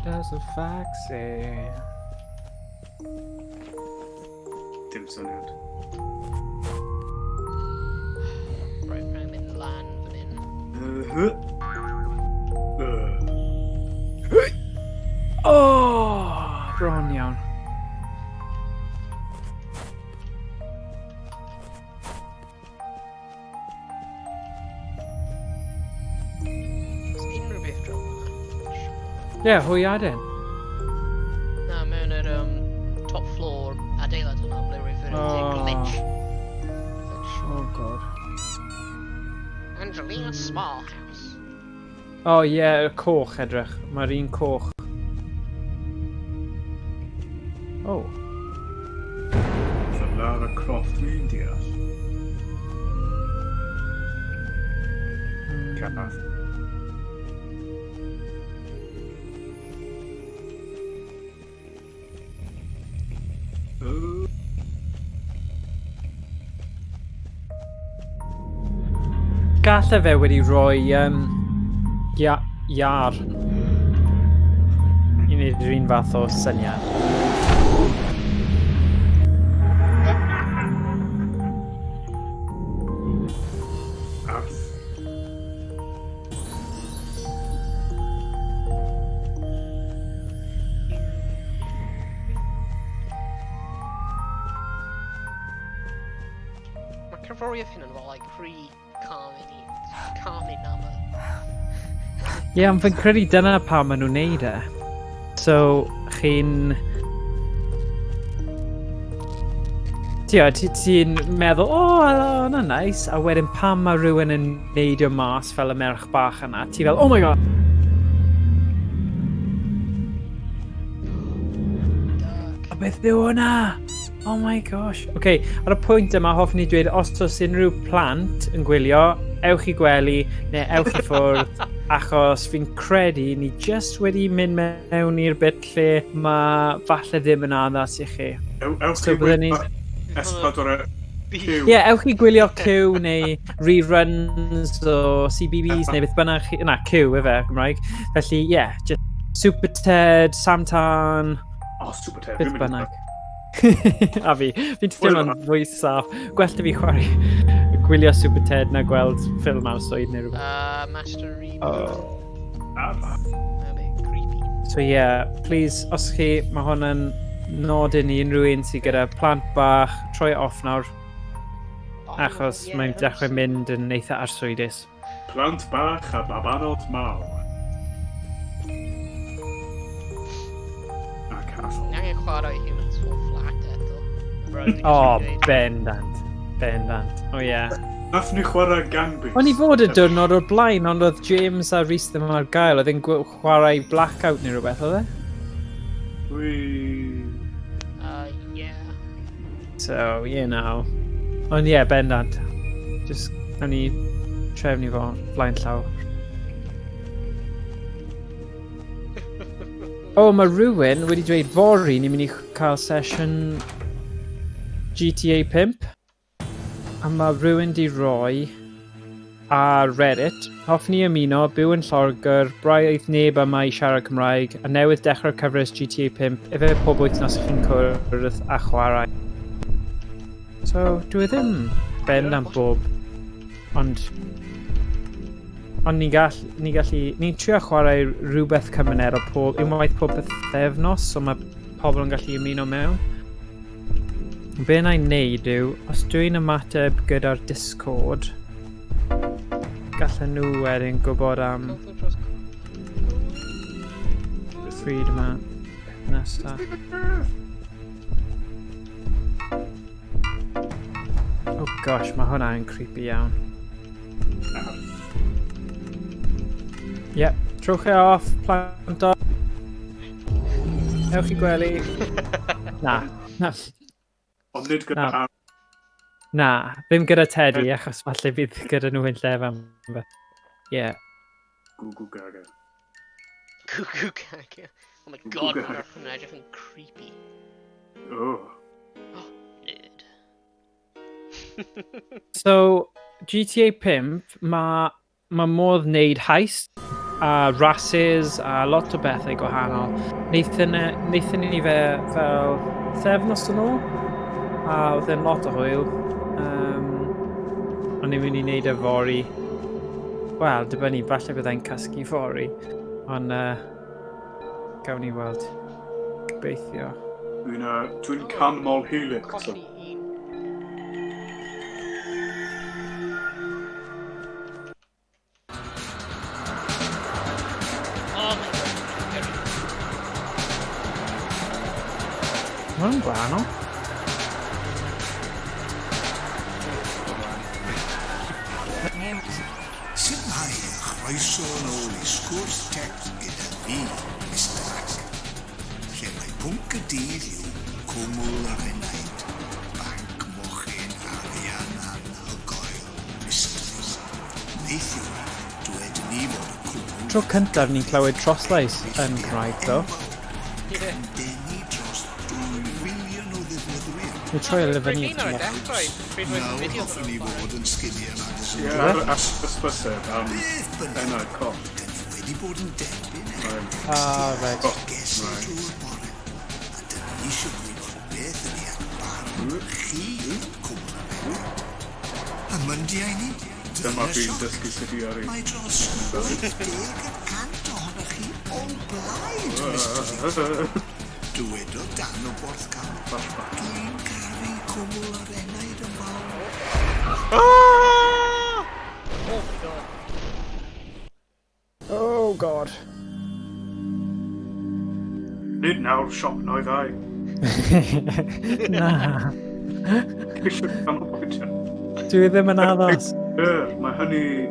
Does a fax say? Dim syniad. Right, mae'n mynd lan fan hyn. Bron iawn. Oes unrhyw beth draw hwnna? Ie, hwyaden. Na, mewn yr top floor adeilad hwnna, ble rwy'n fyr yn glitch. Oh god. Angelina Small House. O ie, y coch edrych. Mae'r un coch. O. So Lara Croft dwi'n deall. Cath. Gallai fe wedi rhoi iar i wneud yr un fath o syniad. Arth. Mae cyfroriaeth hyn yn fel, like, Carmen Nama. Ie, ond fi'n credu dyna pa maen nhw'n neud e. So, chi'n... Ti'n meddwl, na nice, a wedyn pam mae rhywun yn neidio mas fel y merch bach yna, ti fel, oh my god! A beth yw hwnna? Oh my gosh. Ok, ar y pwynt yma, hoffwn i dweud, os oes unrhyw plant yn gwylio, ewch i gwely, neu ewch i ffwrdd, achos fi'n credu ni just wedi mynd mewn i'r bit lle mae falle ddim yn addas i chi. Ewch i gwylio S4 Q. Ie, ewch i gwylio Q neu reruns o CBBS neu beth bynnag chi... Na, Q, efe, Gymraeg. Felly, ie, just Super Ted, Samtan... O, Super Ted. Beth bynnag. A fi, fi'n teimlo'n fwy saff. Gwell fi chwarae gwylio Super Ted na gweld ffilm arswyd neu rhywbeth. Master Reboot. A bit creepy. So ie, please, os chi, mae hwn yn nodyn i unrhyw un sydd gyda plant bach, troi off nawr. Achos mae'n dechrau mynd yn eitha arswydus. Plant bach a babanod mawr. A castle. Ni angen chwarae Humans Fall Flat eto. O, bendant. Bendant. O ie. Nath ni chwarae Gangbys. O'n i fod y diwrnod o'r blaen, ond oedd James a Rhys ddim ar gael. Oedd e'n chwarae Blackout neu rhywbeth, oedd e? Yeah. So, you know. Ond ie, bendant. Just, nawn ni trefnu fo blaen llaw. O, mae rhywun wedi dweud fori ni'n mynd i cael sesiwn GTA 5. A mae rhywun di roi ar Reddit. Hoffwn ni ymuno, byw yn Lloegr, braidd neb yma i siarad Cymraeg, a newydd dechrau cyfres GTA 5, efe pob wythnos chi'n cwrdd a chwarae. So, dwi ddim bendant bob, ond ni'n trio chwarae rhywbeth cymuned o unwaith pob bythefnos, so mae pobl yn gallu ymuno mewn. Be na i'n neud yw, os dwi'n ymateb gyda'r Discord, gallen nhw wedyn gwybod am pryd yma nesaf. Oh gosh, mae hwnna'n creepy iawn. Yep, trwch e off, plant o. Ewch i gwely. Na. Ond nid gyda Na. Harry. Na, ddim gyda Teddy, achos falle bydd gyda nhw yn llef am. Ie. Google Gaga. Goo gaga. Oh my god, mae'r hwnna edrych yn creepy. Oh. Nerd. So, GTA 5, mae modd wneud heist, a rhasys, a lot o bethau gwahanol. Neithon ni fe fel thefnos yn ôl, a oedd e'n lot o hwyl. O'n i'n mynd i wneud y fori. Wel, dibynnu, falle byddai'n casgu fori. Ond, gawn ni weld. Gobeithio. Dwi'n canmol helix. Colli un. Oh my god. Mae'n gwahanol. Sut mae Croeso yn ôl I sgwrs text gyda fi, Mr. Ac. Lle mae pwnc y dydd yw cwmwl ar Enaid, banc mochyn arian Enaid Coll, mysteries. Neithiwr, dwedyn ni fod y cwmwl... Tro cyntaf ni'n clywed troslais yn Cymraeg, ddo. Yn denu dros 2 filiwn o ddefnyddwyr. Ni'n troi y lyfynu. Pryd o'r dechrau? Pryd roedd y Nawr fideo hoffwn ni fod yn sgiliau nad ys Ie, ar ysbyseb am Beth bynnag, Enaid Coll. dyn ni wedi bod yn derbyn Right. Gesu drwy'r bore, a dyn ni eisiau gwybod beth ydy ar barn chi cwmwl ar Enaid. A myndiau ni, Dyma fi'n dysgu sut I yrru. mae dros 80% ohonoch chi o blaid, Mr. Dywedodd dan o borth camp. Dwi'n caru cwmwl ar Enaid yn fawr. Oh my god. Oh, God. Nid nawr siop no I ddau. Na. Eisiau canolbwyntio. Dwi ddim yn addas. Mae hynny'n...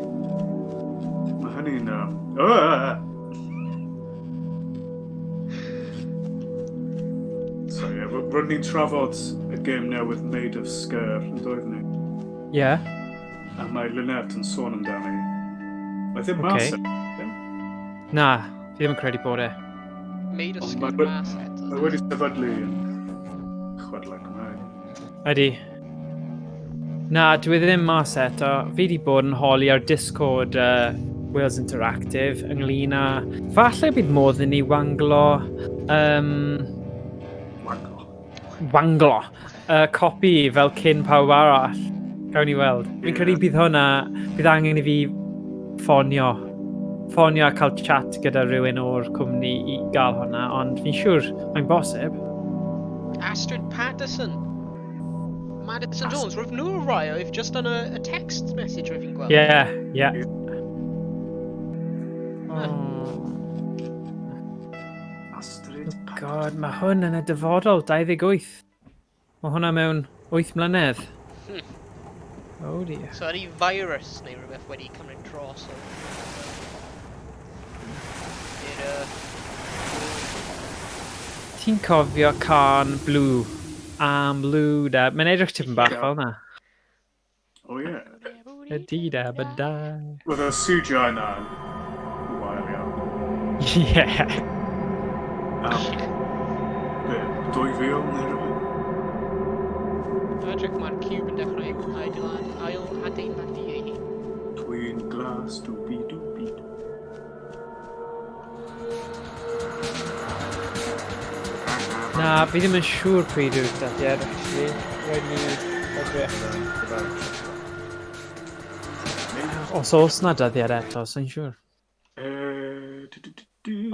So ie, rwy'n ni'n trafod y gêm newydd Made of Scare yn doedd ni. Ie. A mae Lynette yn sôn amdani. Mae ddim Ocê. mas Na, fi ddim yn credu bod e. Made of Ond skin mae- mass eto. Mae wedi sefydlu yn chwedlau Cymraeg. Ydy. Na, dwi ddim mas eto. Fi wedi bod yn holi ar Discord Wales Interactive ynglyn â... Falle bydd modd i ni wanglo... Wanglo. Copi fel cyn pawb arall. Gawn ni weld. Fi'n credu bydd hwnna... Bydd angen I fi ffonio a cael chat gyda rhywun o'r cwmni I gael hwnna, ond fi'n siŵr mae'n bosib. Astrid Patterson. Madison Jones. Roedd nhw rai oedd just on a text message roedd fi'n gweld. Ie. Astrid. God, mae hwn yn y dyfodol, 28. Mae hwnna mewn 8 mlynedd. Oh dear. So ydy virus neu rhywbeth wedi cymryd dros o... Ti'n cofio can Blue? Am Blue da. Mae'n edrych tipyn bach fel na. O ie. Ydy da, bydau. Roedd y CGI na yn wael iawn. Ie. Be, 2000 neu rhywbeth? Dwi'n edrych mae'r cube yn dechrau ail adeiladu ei hun. Dwi'n glas dwbi dwbi. Na, fi ddim yn siŵr pryd yw'r dyddiad, actually. Rhaid ni edrych. Os oes na dyddiad eto, sa'n siŵr.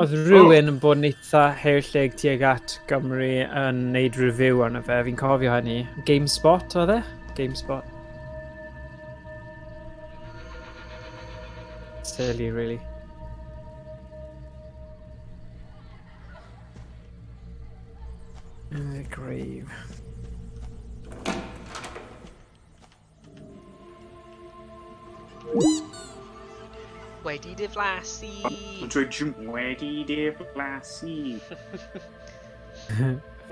Oedd rhywun yn bod yn eitha heirllig tuag at Gymru yn neud review arno fe, fi'n cofio hynny. GameSpot oedd e? GameSpot. Silly, really. The grave. Wedi diflasu. Mae'n dweud Wedi diflasu.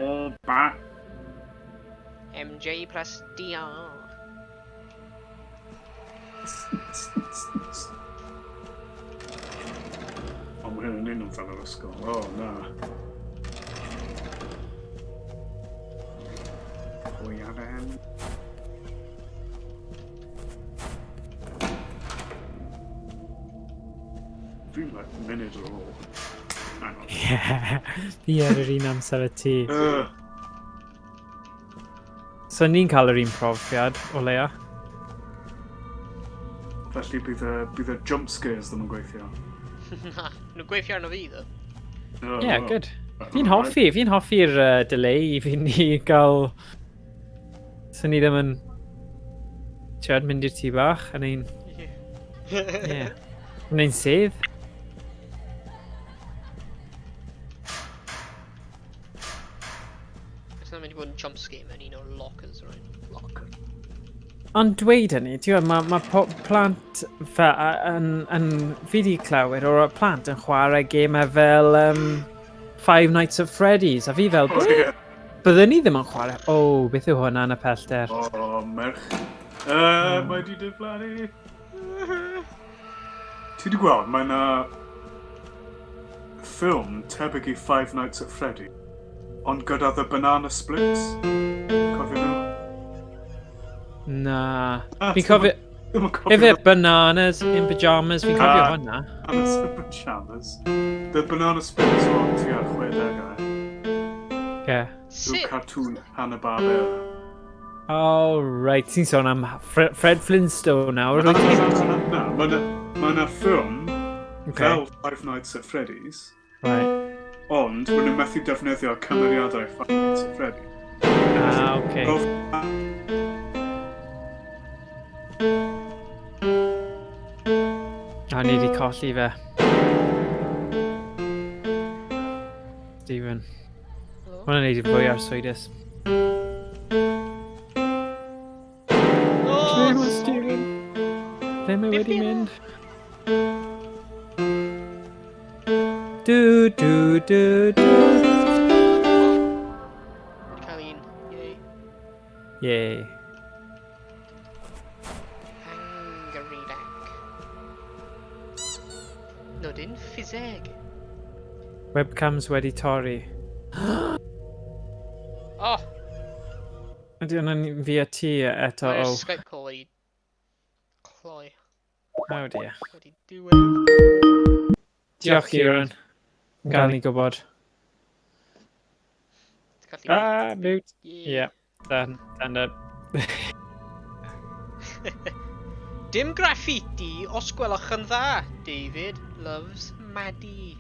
O ba. MJ plus DR. O, mae hyn yn un o'n fel yr ysgol. O, na. Pwy ar en? Dwi'n munud ar ôl. Hang on. Ie, fi ar yr un amser y ti. Uh, So ni'n cael yr un profiad o leia. Felly bydd y jump scares ddim yn gweithio. Nhw'n gweithio arno fi, ddo. Oh, Ie, good. Fi'n hoffi'r delay i fi ni gael... So ni ddim yn... Tiad, mynd i'r tŷ bach, a ni'n... Ie. Ni'n sedd. It's not mynd i bod yn jump scare mewn un o'r lockers, right? Lock. Ond dweud hynny, ti'n gwybod, mae plant yn fi di clywed o'r plant yn chwarae gemau fel Five Nights at Freddy's, a fi fel, Oh, ie. byddwn ni ddim yn chwarae. O, beth yw hwnna yn y pellter? O, merch. Mae di diflannu. Ti di gweld, mae yna ffilm tebyg i Five Nights at Freddy, ond gyda the banana splits. Cofio nhw? Na. Ah, Fi'n cofio... Ddim yn cofio Efe nhw. bananas in pyjamas, fi'n cofio Ah. hwnna. Bananas in pyjamas. The banana splits o tua 60au. Ie. Rhyw Sut? cartoon Hanna-Barbera. Oh, right, ti'n sôn am Fred Flintstone nawr. Na, mae yna ffilm Okay. fel Five Nights at Freddy's, Right. ond maen nhw'n methu defnyddio cymeriadau Five Nights at Freddy. Ah, okay. A ni wedi colli fe. Stephen. Helo? Hwna'n neud i fwy arswydus. Oh, Lle mae Stephen? Lle mae Beth wedi yw- mynd? Du, du, du, du. Wedi cael un. Yay. Yay. Hangaridac. Nodyn ffiseg. Webcams wedi torri. Oh, Ydy hwnna'n fi a ti eto mae'r o... Skype call wedi cloi. Oh dear. Wedi diwedd. Diolch, Kieran. Gael ni gwybod. Gallu Mute. Yeah. Yeah, done. Done. Dim graffiti os gwelwch yn dda. David loves Maddie.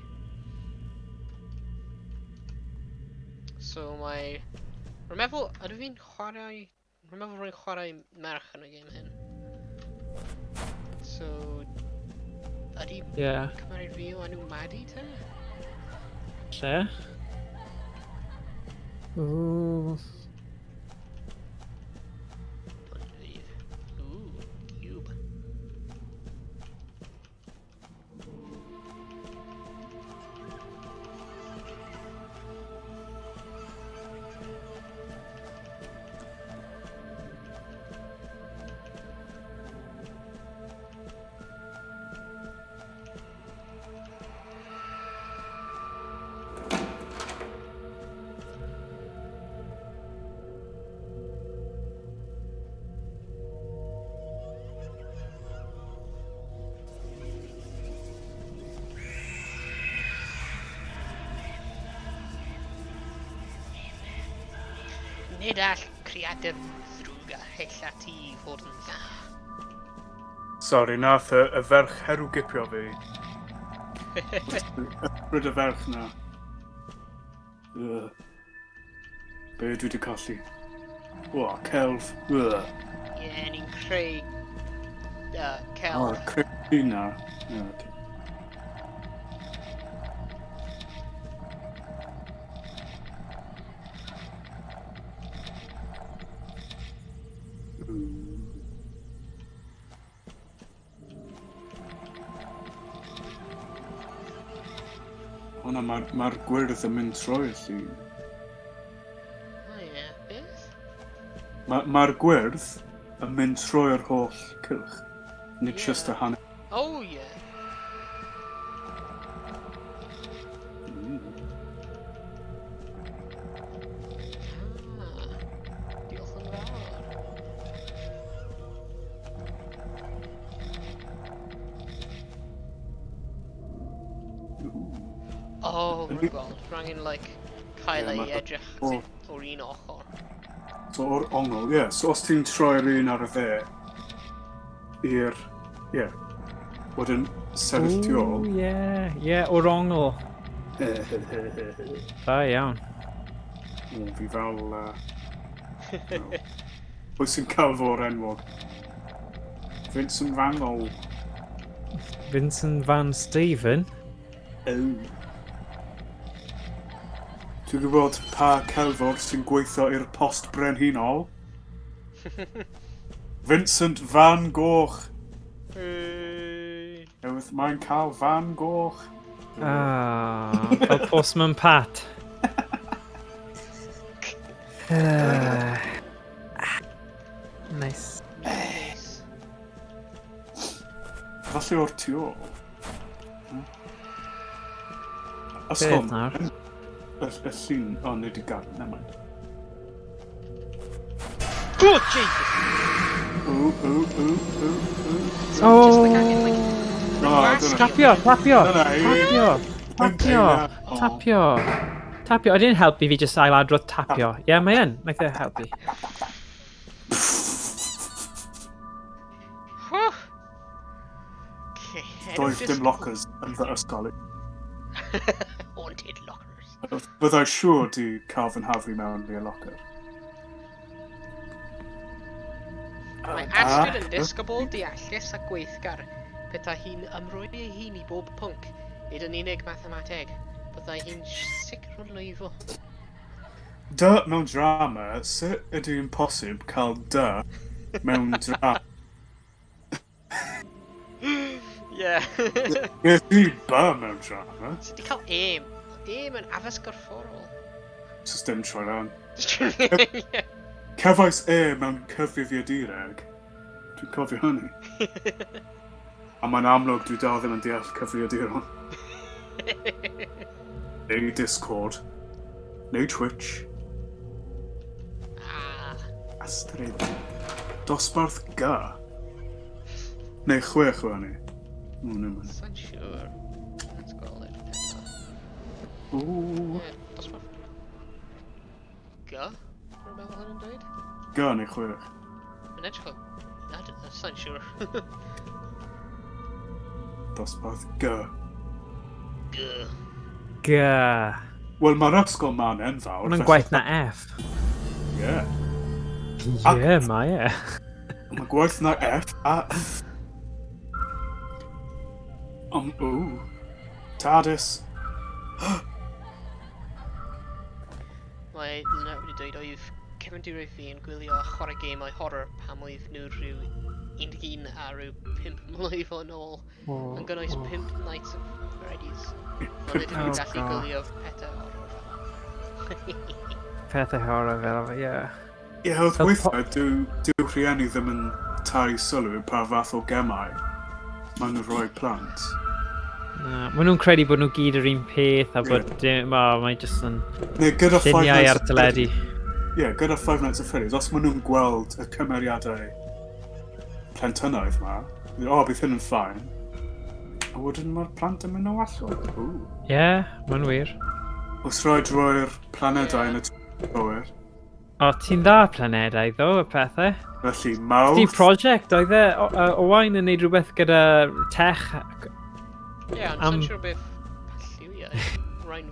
So mae... Rwy'n meddwl, ydw fi'n chwarae... Rwy'n meddwl rwy'n chwarae merch yn y gêm hyn. So... Ydy Yeah. cymryd fi o enw Maddie te? Lle? Ooh. Ooh, cube. Nid all creadur ddrwg a heill ati i fod yn dda. Sori, nath y ferch herw gipio fi. Ysbryd y ferch na. Be dwi wedi colli? O, celf. Ie, ni'n creu... O, celf. creu na. Hwna, mae'r gwyrdd yn mynd trwy'r llun. O ie, beth? Mae'r gwyrdd yn mynd trwy'r holl cylch. Nid just y hanner. O ie. Diolch yn fawr. Oh my god, rhaid yn cael ei edrych o'r un ochr. So o'r ongl, ie. So os ti'n troi'r un ar y dde, i'r, wedyn sefyll tu ôl. Ie, o'r ongl. Da iawn. O, fi fel... Pwy sy'n cael fo'r enwog? Vincent Van Gogh. Vincent Van Stephen. Ti'n gwybod pa celfwr sy'n gweithio i'r post brenhinol? Vincent Van Gogh. Newydd mae'n cael Van Gogh. Fel Postman Pat. Nice. Falle o'r tu ôl. Beth nawr? Y llun, nid i gael, na mae'n. Oh, Jesus! Tapio. I didn't helpu fi just ailadrodd tapio. Ie, mae yn. Naeth e helpu. Doedd dim lockers yn fy ysgol. Haunted lockers. Byddai siŵr di cael fy nhaflu mewn i'r locker. Mae Astrid yn disgybl deallus a gweithgar. Petai hi'n ymroi ei hun i bob pwnc, nid yn unig mathemateg. Byddai hi'n sicr o'r lwyfo. Dy mewn drama, sut ydy'n posib cael dy mewn drama? Ie. Beth di by mewn drama? Sut di cael aim? Aim yn addysg gorfforol. Just dim troi lan. Cefais mewn cyfrifiadureg. Dwi'n cofio hynny. A mae'n amlwg dwi dal ddim yn deall cyfrifiaduron. Neu Discord. Neu Twitch. Astrid. Dosbarth G. Neu 6 o hynny. Sa'n siwr. Let's go let it. Ooh. Dosbarth G? Rwy'n meddwl hyn yn dweud? G neu 6. Yn edrych o... Sa'n siwr. Dosbarth G. G. Wel, mae'r ysgol ma'n enfawr. Mae'n gwaith na F. Ie. Ie, mae e. Mae gwaith na F a... Tardis. Mae Luna wedi dweud oedd cefndiroedd fi yn gwylio chwarae gemau horror pan oedd nhw rhyw 11 a rhyw 5 mlwydd yn ôl. Yn gynnwys 5 Nights of Freddy's. Ond ydyn nhw'n gallu gwylio pethau horror fel. Pethau horror fel, ie. Ie, oedd weithiau, dyw rhieni ddim yn talu sylw pa fath o gemau maen nhw'n rhoi plant. Na, maen nhw'n credu bod nhw gyd yr un peth a bod mae jyst yn lluniau ar teledu. Ie, gyda 5 Nights of Freddy's, os maen nhw'n gweld y cymeriadau plentynaidd yma, bydd hyn yn ffain. A wedyn mae'r plant yn mynd o wallod. Ie, mae'n wir. Os rhaid roi'r planedau yn y gywir. O, ti'n dda planedau ddo, y pethau. Felly, mawrth... Di project, oedd e Owain yn neud rhywbeth gyda tech. Ie, ond sa'n siwr beth lliwiau.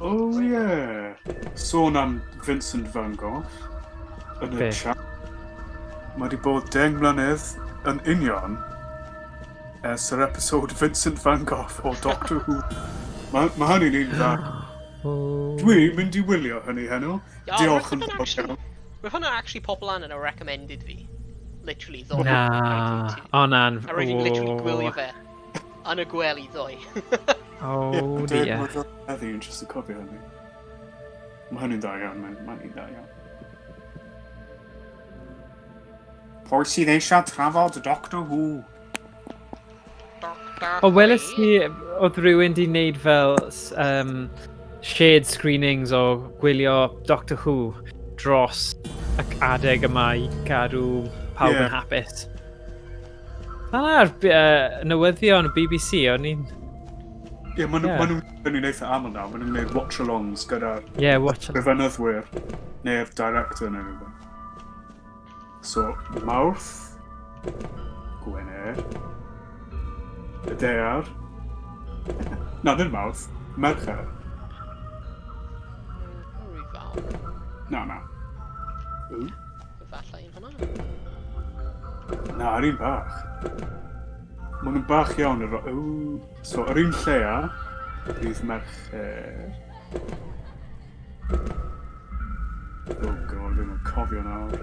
O ie. Sôn am Vincent Van Gogh yn y chat. Mae wedi bod 10 mlynedd yn union ers yr episod Vincent Van Gogh o Doctor Who. Mae hynny'n un dda. Dwi'n mynd i wylio hynny heno. Diolch yn fawr. Mae hwnna actually pobl yn y recommended fi. Literally ddoi. Na, o na'n... A rydyn literally gwylio fe. Yn y gwely ddoi. Oh dear. Heddi yn just y cofio hynny. Mae hynny'n da iawn, mae'n hynny'n da iawn. Pwy sydd eisiau trafod Doctor Who? O, weles i, oedd rhywun di wneud fel shared screenings o gwylio Doctor Who dros y adeg yma i gadw pawb yn hapus. Dyna'r newyddion y BBC, o'n i'n... Ie, maen nhw'n eitha aml nawr. Maen nhw'n gwneud watch-alongs gyda'r rhyfynyddwyr neu'r director neu rhywbeth. So, Mawrth, Gwener, y Dear, na, ddim Mawrth, Mercher. Na. Efallai un hwnna. Na, yr un bach. Maen nhw'n bach iawn. So, yr un lleia, bydd Mercher. Oh god, ddim yn cofio nawr.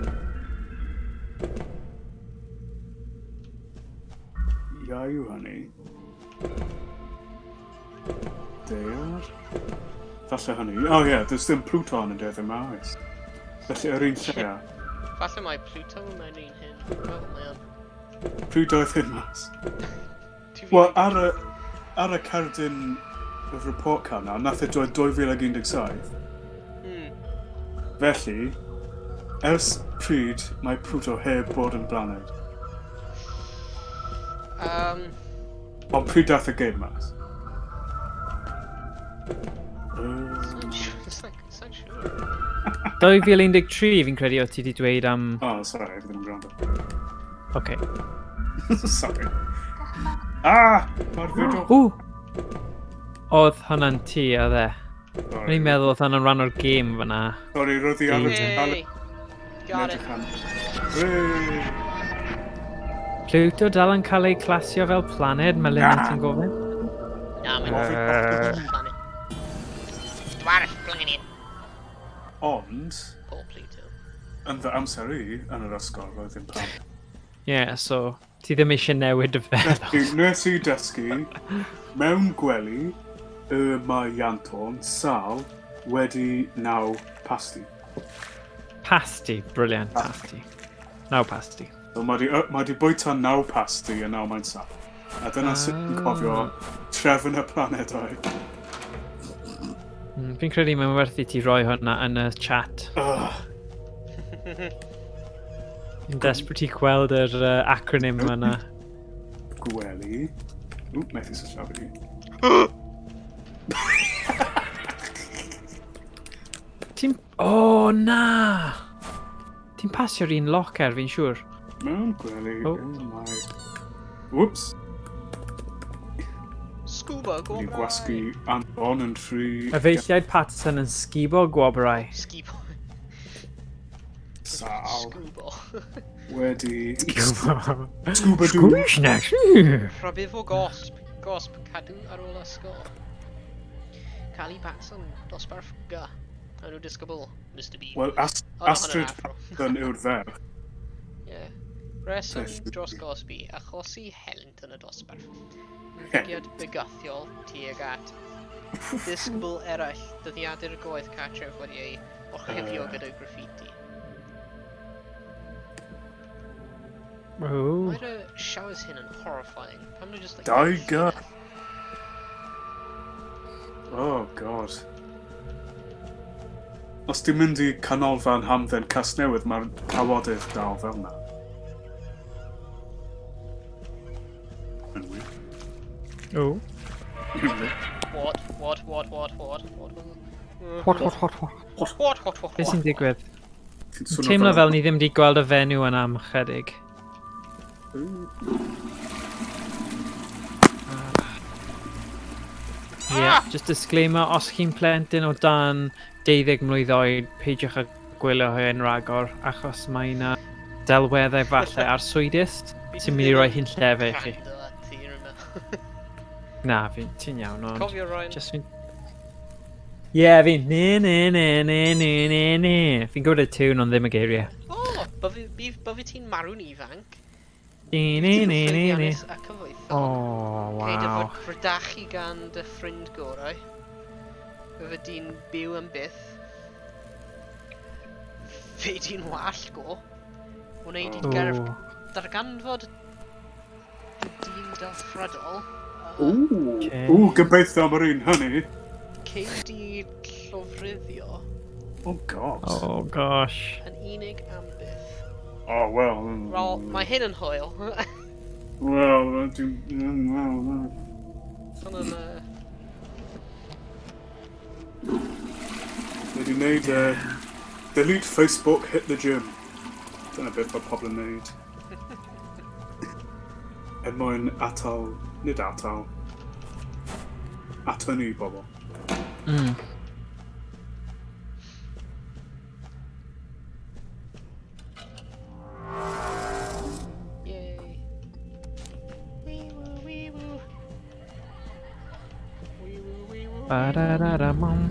Ia yw hynny. Dear. Falle hynny. Oh ie, does dim Pluton yn dedd yma, oes. Felly yr un lleia. Falle mae Pluto mewn un hyn. Wel, mae o'n... Pryd oedd hyn mas? Wel, ar y cardyn y report card na, nath e dod 2017. Felly, ers pryd mae Pluto heb bod yn blaned? Ond pryd dath y game mas? Sa'n siŵr. 2013 fi'n credu o ti wedi dweud am... Oh, sorry, I ddim yn gwrando. Okay. Sorry. Mae'r fideo. Oedd hwnna'n ti, oedd e. O'n i'n meddwl oedd hwnna'n rhan o'r game fyna. Sorry, roedd i ar y Hey! Got it. Pluto dal yn cael ei clasio fel planed, mae Lynette yn gofyn. Na, mae'n planet. Dwarf blangin in. Ond, Poor Pluto. yn fy amser i, yn yr ysgol, roedd yn plan. Yeah, so ti ddim eisiau newid y feddwl. Nes i dysgu, mewn gwely, mae Ianton, Sal, wedi naw pasti. Pasti, briliant, pasti. Naw pasti. So mae di bwyta 9 pasti a nawr mae'n Sal. A dyna sut yn cofio trefn y planedau. Fi'n credu mae'n werth i ti roi hwnna yn y chat. Yn desperate i gweld yr acronym yna. Gwely. Methu sy'n siarad i. Ti'n... O, na! Ti'n pasio'r un locker, fi'n siŵr. Mewn gwely, mae... Whoops. Scuba, Ni'n gwobrau. gwasgu Anton yn tri... Efeilliaid Patterson yn sgibo gwobrau. Scuba. Sal. Scuba. Wedi... Scuba. Scuba dŵ. Rhybydd o gosb. Gosb cadw ar ôl ysgol. Cali Patson, dosbarth ga. Enw disgybl, Mr. Bean. Wel, Astrid Patterson yw'r ferch. Ie. Reswm dros gosbi, achosi helynt yn y dosbarth. Mygiad bygathiol tuag at disgybl eraill, dyddiadur goedd cartref wedi ei orchuddio gyda graffiti. Mae'r showers hyn yn horrifying. Pam nhw just like... Dau ga. Oh, god. Os ti'n mynd i canolfan hamdden Casnewydd, mae'r cawodydd dal fel na. Yn wir. O. What? Be sy'n digwydd? Teimlo fel ni ddim wedi gweld y fenyw yna am chydig. Just disclaimer, os chi'n plentyn o dan 12 mlwydd oed, peidiwch â gwylio hyn ragor, achos mae yna delweddau falle arswydus sy'n mynd i roi hyn llefe i chi. Na, ti'n iawn, ond... Cofio Ryan. Fi'n... Ne. Fi'n gwybod y tune ond ddim y geiriau. O, bydd ti'n marw'n ifanc. Ne. A cyfoethog. O, waw. Waw. Frydachu gan dy ffrind gorau. Fydde di'n byw am byth. Fe di'n wall go. Wneud i darganfod dyn delfrydol. Ooh, gobeithio am yr un hynny. Cei di llofruddio Oh, God. Oh, gosh. yn unig am byth. Oh, well. Wel, mae hyn yn hwyl. Well, Son yn... They do need delete Facebook, hit the gym. Dyna beth mae pobl yn neud. Mwyn atal, nid atal, atynnu bobl. Mm. Yay. Wee woo, wee woo. Wee woo, wee woo. Ba-da-da-da-mum.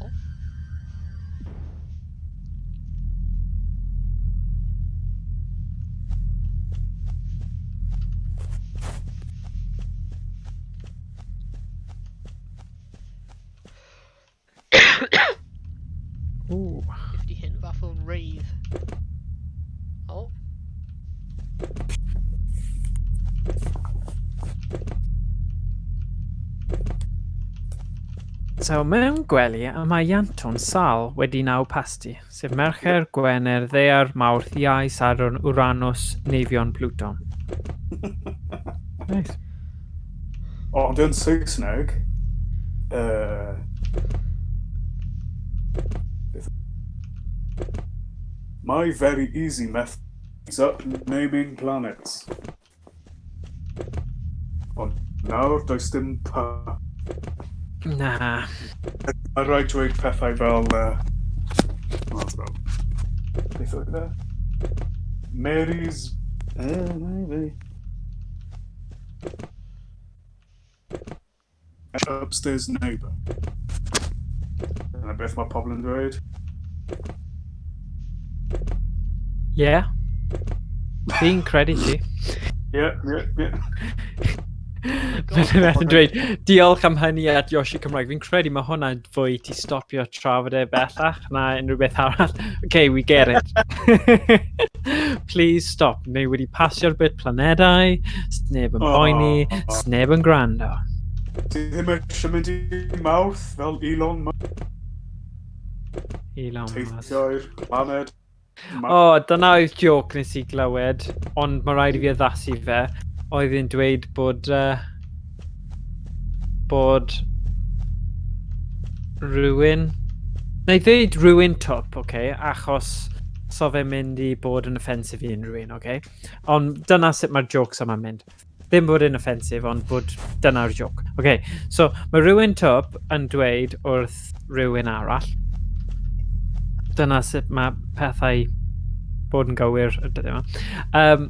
Oh. Ooh. 50 hyn fath o rave. Oh. So, mewn gwely, mae Ianto'n Sal wedi naw pasti, sef Mercher, Gwener, Ddaear, Mawrth, Iau, Sadwrn, Uranus, Neifion, Pluton. Nice. Ond yn Saesneg, my very easy method is up naming planets. Ond nawr, does dim pa. Na. Mae rhaid dweud pethau fel... beth oedd e? Mary's... maybe. Upstairs neighbour. Dyna beth mae pobl yn dweud. Yeah. Fi'n credu ti. Yeah. Mae'n dweud, diolch am hynny at Yoshi Cymraeg. Fi'n credu mae hwnna'n fwy ti stopio trafod e bellach na unrhyw beth arall. Okay, we get it. Please stop. Neu wedi pasio'r bit planedau, sneb yn poeni, sneb yn gwrando. Ti ddim eisiau mynd i Mawrth fel Elon Musk? Elon Musk. Teithio'r planed. O, dyna oedd joc nes i glywed, ond mae rhaid i fi addasu fe. Oedd hi'n dweud bod rhywun... Neu dweud rhywun twp, okay, achos so fe'n mynd i bod yn offensif i unrhywun, okay? Ond dyna sut mae'r jocs yma'n mynd. Ddim bod yn offensif, ond bod dyna'r joc. Okay, so mae rhywun twp yn dweud wrth rhywun arall. Dyna sut mae pethau bod yn gywir y dyddiau yma.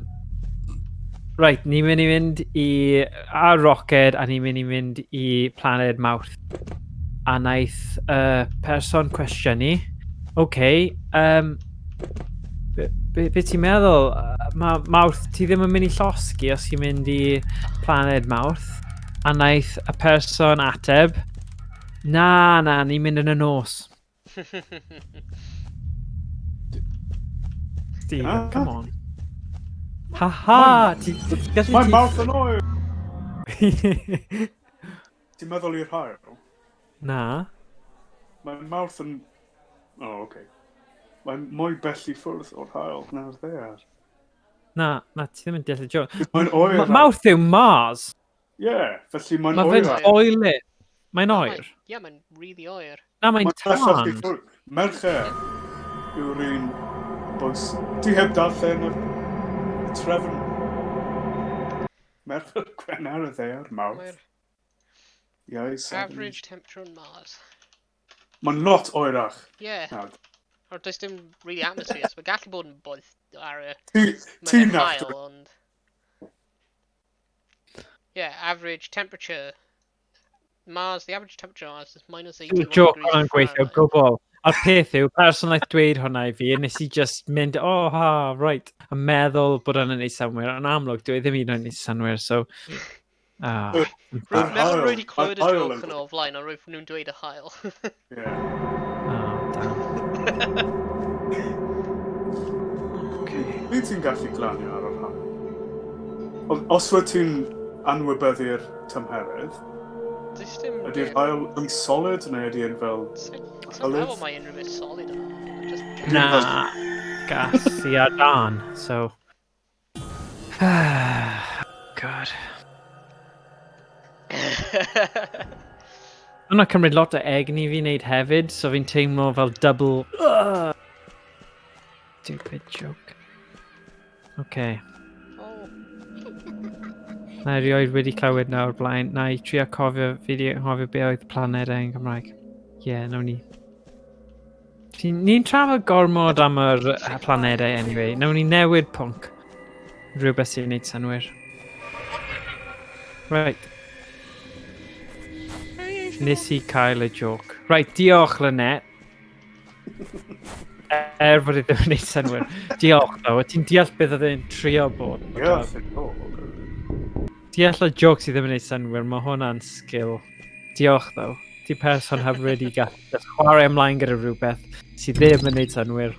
Right, ni'n mynd i fynd a roced a ni'n mynd i fynd i planed Mawrth. A naeth person cwestiynu, be ti'n meddwl? Mawrth, ti ddim yn mynd i llosgi os ti'n mynd i planed Mawrth? A naeth y person ateb, na, ni'n mynd yn y nos. Stephen, come on. Ha! Mae Mawrth yn oer! Ti'n meddwl i'r hael? Na. Mae Mawrth yn... Oh, okay. Mae'n mwy bell i ffwrdd o'r hael na'r ddaear. Na, ti ddim yn deall y joc. Mae'n oer... Mawrth yw Mars. Ie, felly mae'n Mae oer. fe'n oer. Mae'n oer. Ie, mae'n really oer. Na, mae'n tan. Mercher yw'r un bwys... Ti heb darllen y trefn. Mercher Gwener y ddaear Mawrth. Average temperature on Mars. Mae'n lot oerach. Ie. Or does dim really atmosphere, so mae gallu bod yn boeth ar y... Ti'n hael, ond... Yeah, average temperature. Mars, the average temperature on Mars is -81 Joc degrees o'n gweithio Fahrenheit. gwbl. A'r peth yw, person naeth dweud hwnna i fi, nes i just mynd, right, a meddwl bod hwnna'n neud synwyr, yn amlwg, dwi ddim hyd yn neud synwyr, so... Rwy'n meddwl rwy wedi clywed y ail joc yn yn o flaen, ond rwy'n nhw'n dweud y hael. Ie. Ni ti'n gallu glanio ar yr hael. Os wyt ti'n anwybyddu'r tymheredd, ydy'r hael yn solid neu ydy yn fel... Sa'n meddwl mae unrhyw beth solid yna. Na, gas i ar dan, so... God. Yna cymryd lot o egni fi wneud hefyd, so fi'n teimlo fel double... Stupid joke. Okay. Na i rioed wedi clywed nawr blaen. Na i trio cofio be oedd planedau yn Gymraeg. Ie, nawn ni. Ni'n trafod gormod am yr planedau anyway. Nawn ni newid pwnc. Rhywbeth sy'n neud synwyr. Right. Nes i cael y joc. Right, diolch Lynette. Fod i ddim yn neud synwyr. Diolch ddo, ti'n deall beth oedd e'n trio bod. Deall y joc sydd ddim yn neud synwyr, mae hwnna'n sgil. Diolch ddo. Ti person hyfryd i gallu chwarae ymlaen gyda rhywbeth sydd ddim yn neud synwyr.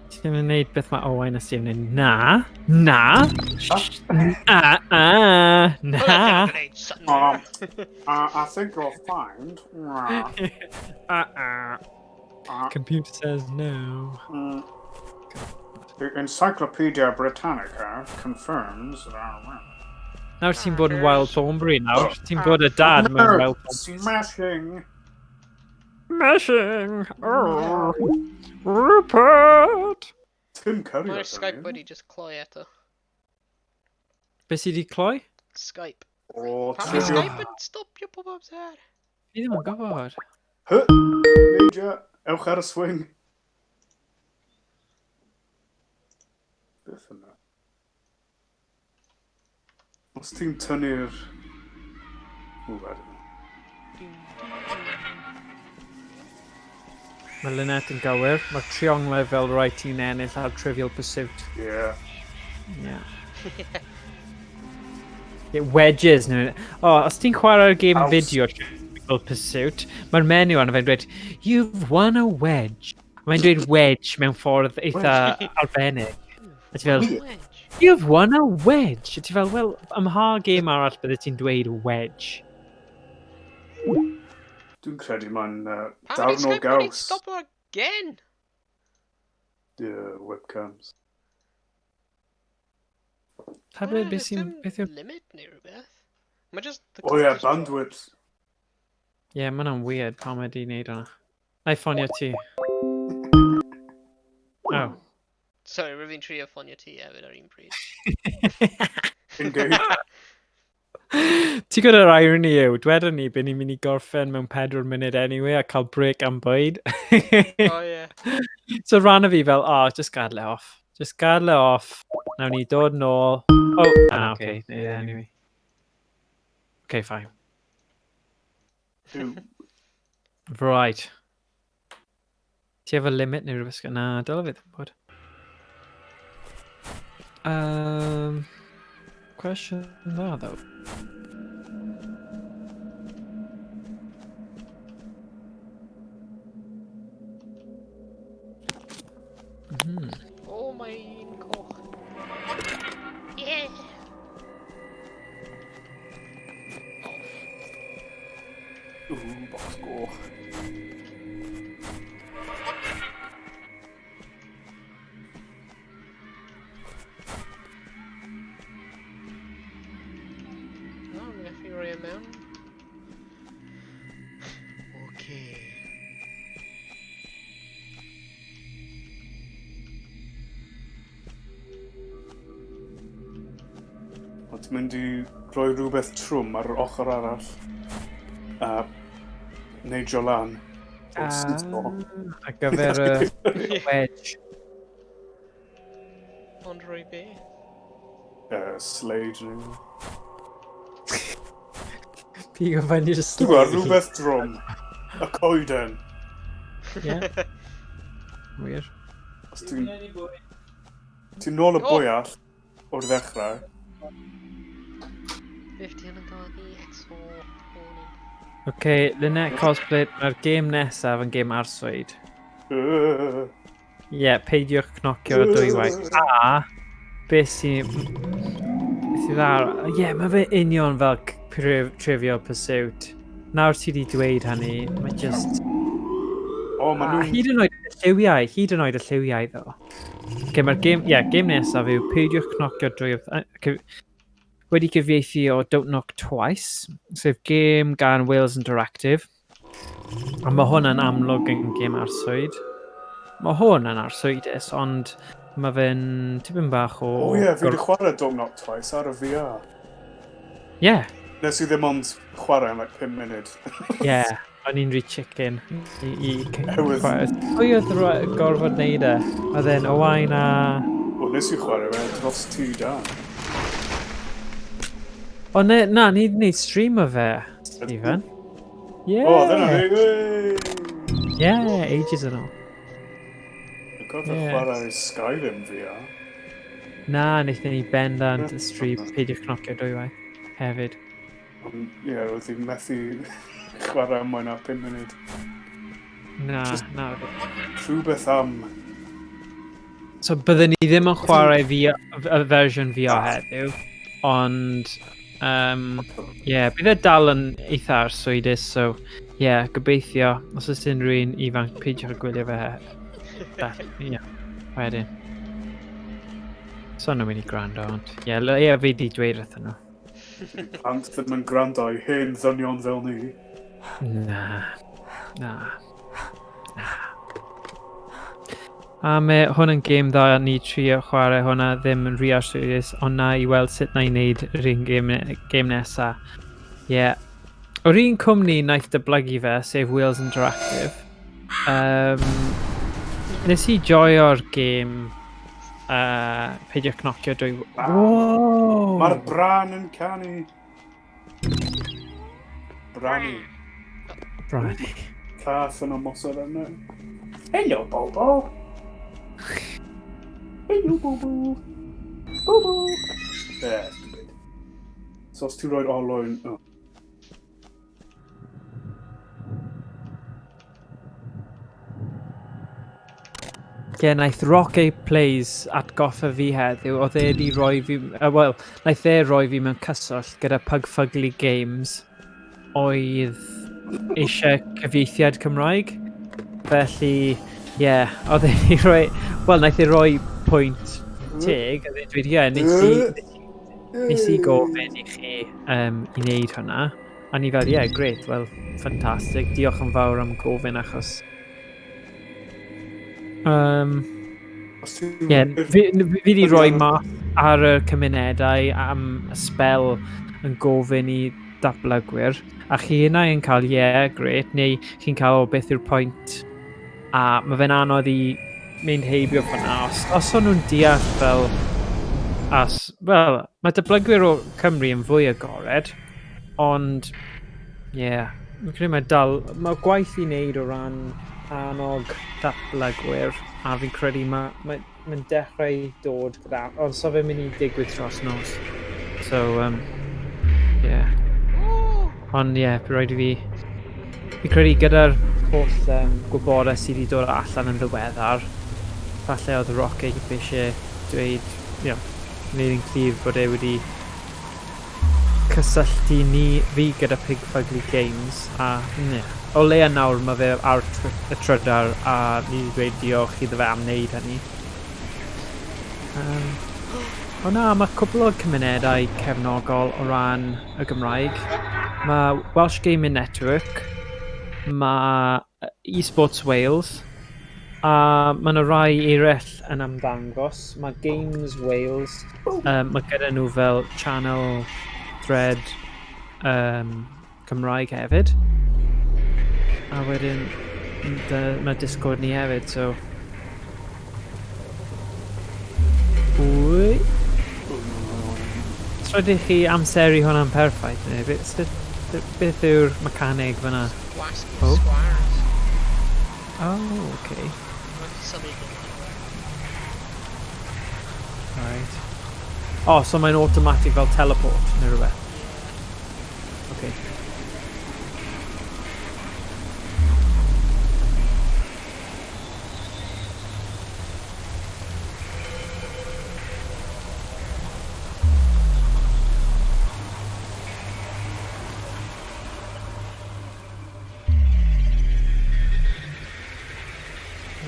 Ti ddim yn neud beth mae Owain a Steve yn neud. Na! I think you'll find... Computer says no. The Encyclopedia Britannica confirms that... Nawr ti'n bod yn Wild Thornbury nawr. Ti'n bod y dad mewn Wild Smashing! Rupert! Tim Curry. Mae'r Skype wedi just cloi eto. Be sydd wedi cloi? Skype. Pam Mae Skype yn stopio pob amser? Fi ddim yn gwybod. Neidia, ewch ar y swing. Beth yna? Os ti'n tynnu'r... Mae Lynette yn gywir. Mae'r trionglau fel rhaid ti'n ennill ar Trivial Pursuit. Ie. Wedges. Os ti'n chwarae'r game fideo Trivial Pursuit, mae'r menu yna fe'n dweud, you've won a wedge. Mae'n dweud wedge mewn ffordd eitha arbennig. A ti fel, you've won a wedge. A ti fel, wel, ym mha game arall bydde ti'n dweud wedge? Dwi'n credu mae'n darn o gaws. Stop again! Webcams. Hefyd, beth sy'n... limit neu rhywbeth? Mae just... bandwidth. Ie, mae hwnna'n weird pan wedi wneud hwnna. Na i ffonio ti. Sorry, rwy'n trio ffonio ti hefyd ar un pryd. Indeed. Ti'n gwybod yr irony yw, dweda ni bydd ni'n mynd i gorffen mewn 4 munud anyway a cael break am bwyd. So rhan o fi fel, just gadle off. Just gadle off. Nawn ni dod nôl. Okay. Yeah, anyway. Okay, fine. Right. Ti efo limit neu rhywbeth? Na, dyla fi ddim bod. Question dda, though. Oh, mae'n coch. Yeah! Box goch. Ti'n mynd i rhoi rhywbeth trwm ar yr ochr arall a neidio lan. A gyfer y wedge. Ond rhoi be? Slade nhw. Pigo fyny Dwi'n slowly. gwybod rhywbeth drwm. Y coeden. Ie. Wir. Os ti'n nôl y bwyall o'r ddechrau. 50 yn dodi eto. OK, Lynette cosplay, mae'r game nesaf yn game arswyd. Ie, peidiwch cnocio dwywaith. A, beth sy'n... Beth sy'n ddar... Ie, mae fe union fel Trivial Pursuit. Nawr ti wedi dweud hynny, mae just... O, ma' nhw'n... Hyd yn oed y lliwiau ddo. Okay, mae'r game nesaf yw peidiwch cnocio drwy... Wedi cyfieithu o Don't Knock Twice, sef game gan Wales Interactive. A mae hwn yn amlwg yn game arswyd. Mae hwn yn arswydus, ond mae fe'n tipyn bach o... O ie, fi wedi chwarae Don't Knock Twice ar y VR. Ie. Nes i ddim ond chwarae am like 5 munud. Ie, o'n i'n rhi chicken i Ewydd. Pwy oedd gorfod wneud e? Oedd e'n Owain a... O, nes i chwarae fe dros 2 dan. O, na, ni wedi gwneud stream o fe, Stephen. Ie. O, dyna fi. Ie, ages yn ôl. Dwi'n gofio chwarae Skyrim VR. Na, wnaethon ni bendant y stream peidiwch cnocio dwywaith hefyd. Ie, roedd i'n methu chwarae am mwy na 5 munud. Na. Rhywbeth am... So byddwn ni ddim yn chwarae y fersiwn VR heddiw, ond bydd e dal yn eitha arswydus, so gobeithio, os oes unrhyw un ifanc peidiwch a gwylio fe wedyn. So nhw'n mynd i gwrando, ond fi wedi dweud wrthyn nhw. Ant ddim yn gwrando i hen ddynion fel ni. Na. A mae hwn yn game dda ni trio chwarae hwnna ddim yn rhy arswydus, ond na i weld sut na i wneud yr un game nesa. O'r un cwmni naeth dyblygu fe, sef Wales Interactive. Nes i joio'r game peidiwch cnocio dwy... Wow! Mae'r Bran yn canu. Brani. Cath yn ymosod arno. Hello, Bobo. Hello, Bobo. Bobo. Stupid. So os ti'n rhoi'r olwyn... Naeth Rocket Plays atgoffa fi heddiw, oedd e wedi rhoi fi... naeth e rhoi fi mewn cyswllt gyda Pug Fugly Games oedd eisiau cyfieithiad Cymraeg. Felly, oedd e wedi rhoi... naeth e rhoi pwynt teg, oedd e dweud, nes i gofyn i chi i wneud hwnna. A ni fel, gret, ffantastig, diolch yn fawr am gofyn achos... fi wedi rhoi math ar y cymunedau am y spel yn gofyn i datblygwyr, a chi yna yn cael gret, neu chi'n cael beth yw'r pwynt, a mae fe'n anodd i mynd heibio fyna. Os o'n nhw'n deall fel... mae datblygwyr o Cymru yn fwy agored, ond mae'n credu mae gwaith i wneud o ran annog datblygwyr, a fi'n credu mae'n dechrau dod gyda, ond so fe'n mynd i digwydd dros nos. So, Ond bydd rhaid i fi'n credu gyda'r holl gwybodaeth sydd wedi dod allan yn ddiweddar, falle oedd Rocket eisiau dweud, wneud yn clir bod e wedi cysylltu fi gyda Pig Fugly Games, a o leia nawr mae fe ar y trydar, a ni wedi dweud diolch iddo fe am wneud hynny. Mae cwbl o cymunedau cefnogol o ran y Gymraeg. Mae Welsh Gaming Network, mae eSports Wales, a mae yna rai eraill yn ymddangos. Mae Games Wales, mae gyda nhw fel channel thread Cymraeg hefyd. A wedyn, mae Discord ni hefyd, so... Os rhaid i chi amseru hwnna'n perffaith, neu beth sydd? Beth yw'r mechanig fyna? Gwasg Oh. sgwars. Oh, okay. Mae'n symud yn Right. Oh, so mae'n automatic fel teleport neu rhywbeth? Okay.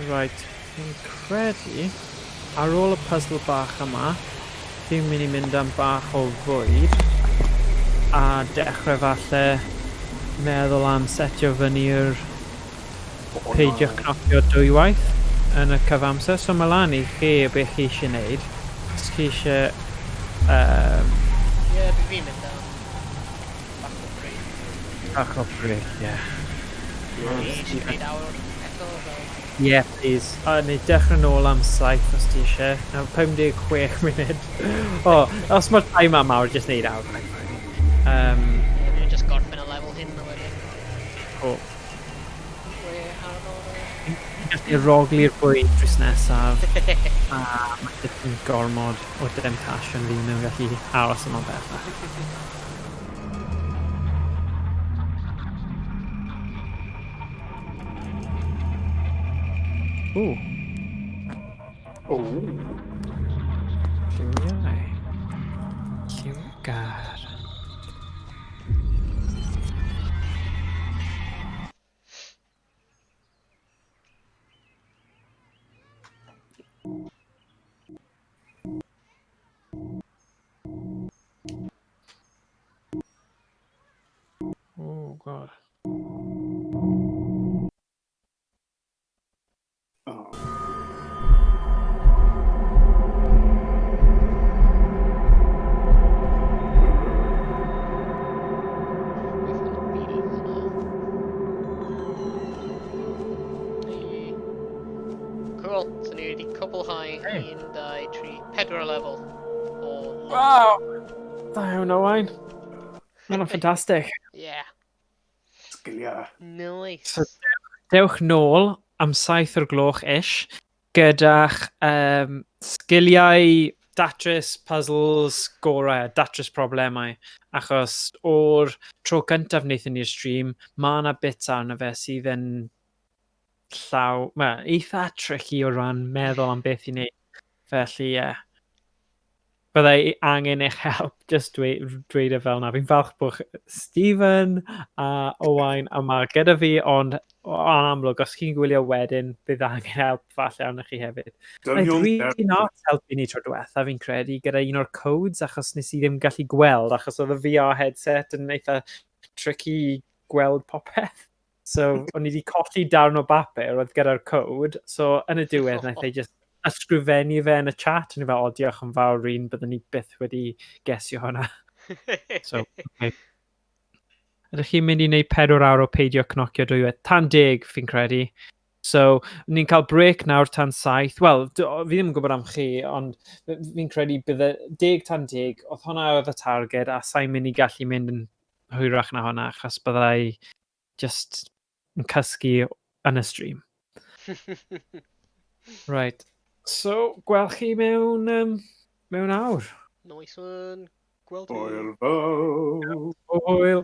Right, fi'n credu ar ôl y puzzle bach yma, fi'n mynd I mynd am bach o fwyd a dechrau falle meddwl am setio fyny'r peidio cnocio dwywaith yn y cyfamser. So mae lan I chi beth chi eisiau gwneud. Os chi eisiau... Ie, fi'n mynd am bach o break. Bach o break, ie. Eisiau gwneud awr eto fel... Yeah, please. A neu dechrau nôl am 7 os ti eisiau. Nawr 56 munud. O, os mae'r time am awr, jyst neud awr. Fi'n just gorffen y lefel hyn o wedyn. O, Ie, ar ôl... gallu roglu'r bwyd drws nesaf. A mae dipyn gormod o demtasiwn fi mewn gallu aros yma bellach. Ooh. Oh. Lliwiau. Lliwgar. Oh, God. Oh. Cool, so ni wedi cwblhau 1, 2, 3, 4 lefel o... Wow! Da iawn, Owain. Mae'n ffantastig. Yeah, Sgiliau. nice. So, dewch nôl am 7 o'r gloch ish gyda'ch sgiliau datrys puzzles gorau, datrys problemau. Achos o'r tro cyntaf wnaethon ni'r stream, mae yna bits arno fe sydd yn eitha tricky o ran meddwl am beth I wneud. Felly, byddai angen eich help, just dweud y fel na. Fi'n falch bod Stephen a Owain yma gyda fi, ond yn amlwg, os chi'n gwylio wedyn, bydd angen help falle arnoch chi hefyd. Dwi'n not helpu ni tro diwetha, fi'n credu, gyda un o'r codes, achos nes I ddim gallu gweld, achos oedd y VR headset yn eitha tricky gweld popeth. So, o'n I wedi colli darn o bapur oedd gyda'r code, so yn y diwedd, naeth ei just ysgrifennu fe yn y chat, yn fel, o diolch yn fawr un, byddwn ni byth wedi gesio hwnna. So, okay. Ydych chi'n mynd I wneud 4 awr o peidio cnocio dwywaith? Tan 10, fi'n credu. So, ni'n cael break nawr tan 7. Wel, fi ddim yn gwybod am chi, ond fi'n credu bydd 10 tan 10, oedd hwnna oedd y targed, a sa'n mynd I gallu mynd yn hwyrach na hwnna, achos byddai just yn cysgu yn y stream. Right. So, gweld chi mewn awr. Nice one. Gweld Hwyl fawr. Hwyl.